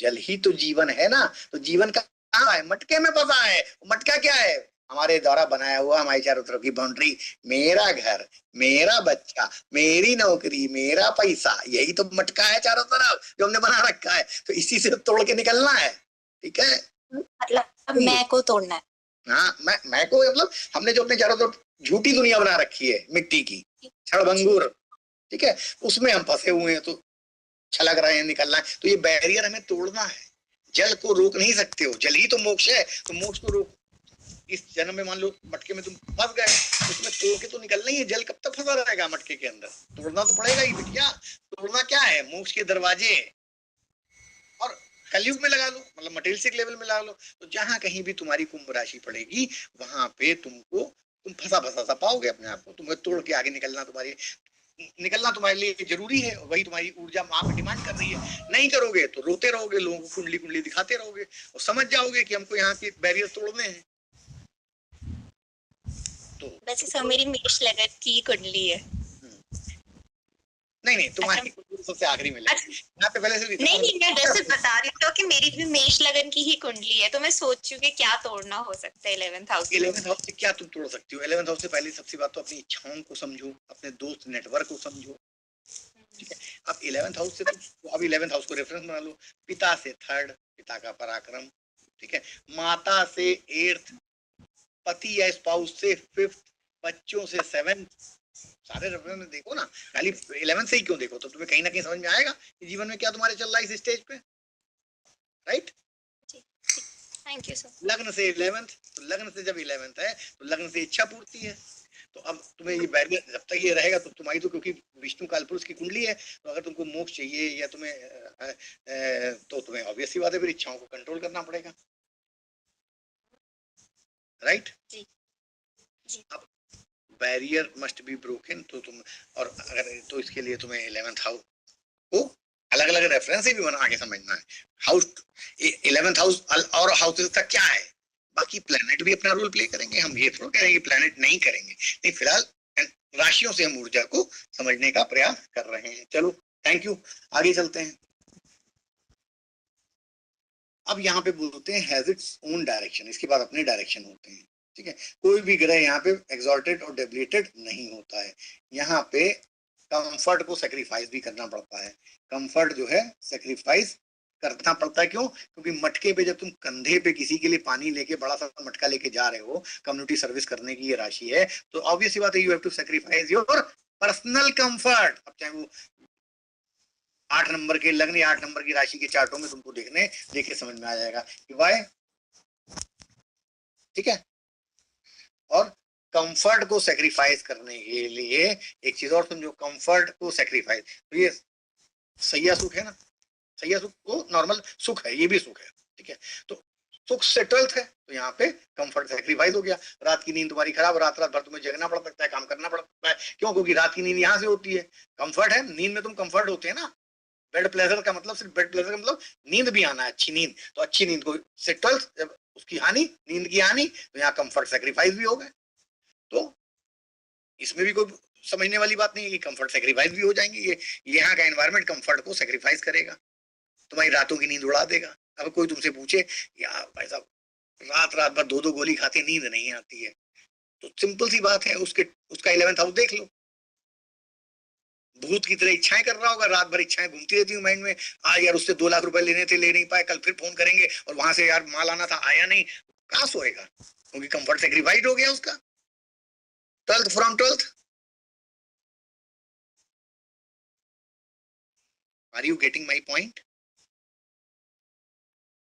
जल ही तो जीवन है ना, तो जीवन का कहाँ है, मटके में फंसा है। मटका क्या है, हमारे द्वारा बनाया हुआ हमारे चारों तरफ की बाउंड्री, मेरा घर, मेरा बच्चा, मेरी नौकरी, मेरा पैसा, यही तो मटका है चारों तरफ जो हमने बना रखा है। तो इसी से तोड़ के निकलना है, ठीक है। मतलब मैं को तोड़ना है। हाँ, मैं को मतलब हमने जो अपने चारों तरफ झूठी दुनिया बना रखी है मिट्टी की, क्षणभंगुर, ठीक है, उसमें हम फंसे हुए हैं, तो छलक रहे हैं, निकलना है। तो ये बैरियर हमें तोड़ना है। जल को रोक नहीं सकते हो, जल ही तो मोक्ष है, तो मोक्ष को रोक। इस जन्म में मान लो मटके में तुम फंस गए, उसमें तोड़ के तो निकलना ही है। जल कब तक फंसा रहेगा मटके के अंदर, तोड़ना तो पड़ेगा ही बिटिया। तोड़ना क्या है, मोक्ष के दरवाजे। और कलयुग में लगा लो, मतलब मटेरियलिस्टिक लेवल में लगा लो, तो जहां कहीं भी तुम्हारी कुंभ राशि पड़ेगी वहां पे तुम फंसा फंसा सा पाओगे अपने आप को। तुम्हें तोड़ के आगे निकलना तुम्हारे लिए जरूरी है, वही तुम्हारी ऊर्जा वहां पे डिमांड कर रही है। नहीं करोगे तो रोते रहोगे, लोगों को कुंडली कुंडली दिखाते रहोगे, और समझ जाओगे कि हमको यहाँ के बैरियर तोड़ने हैं। तो वैसे सर मेरी मेष लगन की कुंडली है। नहीं तुम्हारी सबसे आखिरी में यहाँ पे पहले से नहीं मैं जैसे बता रही हूँ कि मेरी भी मेष लगन की ही कुंडली है, तो मैं सोच रही हूँ कि क्या तोड़ना हो सकता है 11th हाउस। 11th हाउस से क्या तुम तोड़ सकती हो? 11th हाउस से पहले सबसे बात तो अपनी इच्छाओं को समझो, अपने दोस्त नेटवर्क को समझो, ठीक है। अब 11th हाउस से तुम अब 11th हाउस को रेफरेंस बना लो। पिता से 3rd, पिता का पराक्रम, ठीक है। माता से 8th, पति या स्पाउस से 5th, बच्चों से 7th। सारे रेफरेंस में देखो ना, खाली 11th से ही क्यों देखो, तो तुम्हें कहीं ना कहीं समझ में आएगा कि जीवन में क्या तुम्हारे चल रहा है इस स्टेज पे, राइट। Thank you sir. लग्न से 11th, तो लग्न से जब 11th है तो लग्न से इच्छा पूर्ति है। तो अब तुम्हें ये बैरियर जब तक ये रहेगा तो तुम्हारी तो, क्योंकि विष्णु कालपुरुष की कुंडली है, तो अगर तुमको मोक्ष चाहिए या तो तुम्हें ऑब्वियस सी बात है फिर इच्छाओं को कंट्रोल करना पड़ेगा, राइट। अब बैरियर मस्ट बी ब्रोकन, तो तुम और अगर तो इसके लिए तुम्हें 11th हाउस को अलग अलग रेफरेंस से भी बना के समझना है। हाउस 11th हाउस और हाउसेस का क्या है, बाकी प्लेनेट भी अपना रोल प्ले करेंगे। हम ये थोड़ा कह रहे हैं कि प्लेनेट नहीं करेंगे, नहीं, फिलहाल राशियों से हम ऊर्जा को समझने का प्रयास कर रहे हैं। चलो थैंक यू, आगे चलते हैं। अब यहाँ पे बोलते हैं हैज इट्स ओन डायरेक्शन, इसके बाद अपने डायरेक्शन होते हैं, ठीक है। कोई भी ग्रह यहाँ पे एक्सॉल्टेड और डेबिलिटेड नहीं होता है। यहाँ पे कंफर्ट को सेक्रीफाइस भी करना पड़ता है। कंफर्ट जो है सेक्रीफाइस करना पड़ता है, क्यों? क्योंकि मटके पे जब तुम कंधे पे किसी के लिए पानी लेके बड़ा सा मटका लेके जा रहे हो, कम्युनिटी सर्विस करने की ये राशि है, तो ऑब्वियस बात है you have to sacrifice your personal comfort. अब चाहे वो 8 नंबर के लग्न या 8 नंबर की राशि के चार्टों में तुमको देखे समझ में आ जाएगा कि वाई, ठीक है। और कंफर्ट को सेक्रीफाइस करने के लिए एक चीज और समझो, कंफर्ट को सेक्रीफाइस, तो ये सैया सुख है ना, सैया सुख को नॉर्मल सुख है, ये भी सुख है, ठीक है। तो सुख से 12th है, तो यहाँ पे कंफर्ट सेक्रीफाइस हो गया। रात की नींद तुम्हारी खराब, रात भर तुम्हें जगना पड़ सकता है, काम करना पड़ सकता है, क्यों? क्योंकि रात की नींद यहाँ से होती है, कंफर्ट है, नींद में तुम कंफर्ट होते हैं ना। बेड प्लेजर का मतलब सिर्फ बेड प्लेजर का मतलब नींद भी आना है, अच्छी नींद, तो अच्छी नींद को से 12th जब उसकी हानि, नींद की हानि, तो यहाँ कंफर्ट सेक्रीफाइस भी हो गए। तो इसमें भी कोई समझने वाली बात नहीं है कि कंफर्ट सेक्रीफाइस भी हो जाएंगे। ये यहाँ का एनवायरनमेंट कंफर्ट को सेक्रीफाइस करेगा, तुम्हारी रातों की नींद उड़ा देगा। अब कोई तुमसे पूछे यार भाई साहब रात भर 2-2 गोली खाते नींद नहीं आती है, तो सिंपल सी बात है, उसका 11th हाउस देख लो। भूत की तरह इच्छाएं कर रहा होगा, रात भर इच्छाएं घूमती रहती हूँ माइंड में, आज यार उससे 2 लाख रुपए लेने थे, ले नहीं पाए, कल फिर फोन करेंगे, और वहां से यार माल आना था, आया नहीं, कहाँ सोएगा? क्योंकि कंफर्ट सेक्रीफाइड हो गया उसका। 12th from 12th, are you getting my point?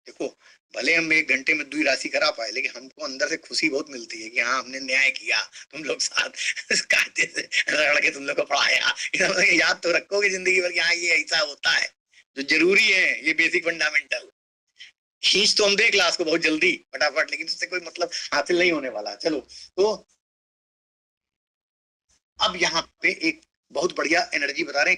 देखो भले हम 1 घंटे में 2 राशि करा पाए, लेकिन हमको अंदर से खुशी बहुत मिलती है कि हाँ हमने न्याय किया, तुम लोग साथ कायदे से रगड़ के तुम लोग को पढ़ाया। याद तो रखोगे जिंदगी भर कि हाँ ये ऐसा होता है, जो जरूरी है, ये बेसिक फंडामेंटल। खींच तो हम दें क्लास को बहुत जल्दी फटाफट, लेकिन उससे कोई मतलब हासिल नहीं होने वाला। चलो, तो अब यहाँ पे एक बहुत बढ़िया एनर्जी बता रहे हैं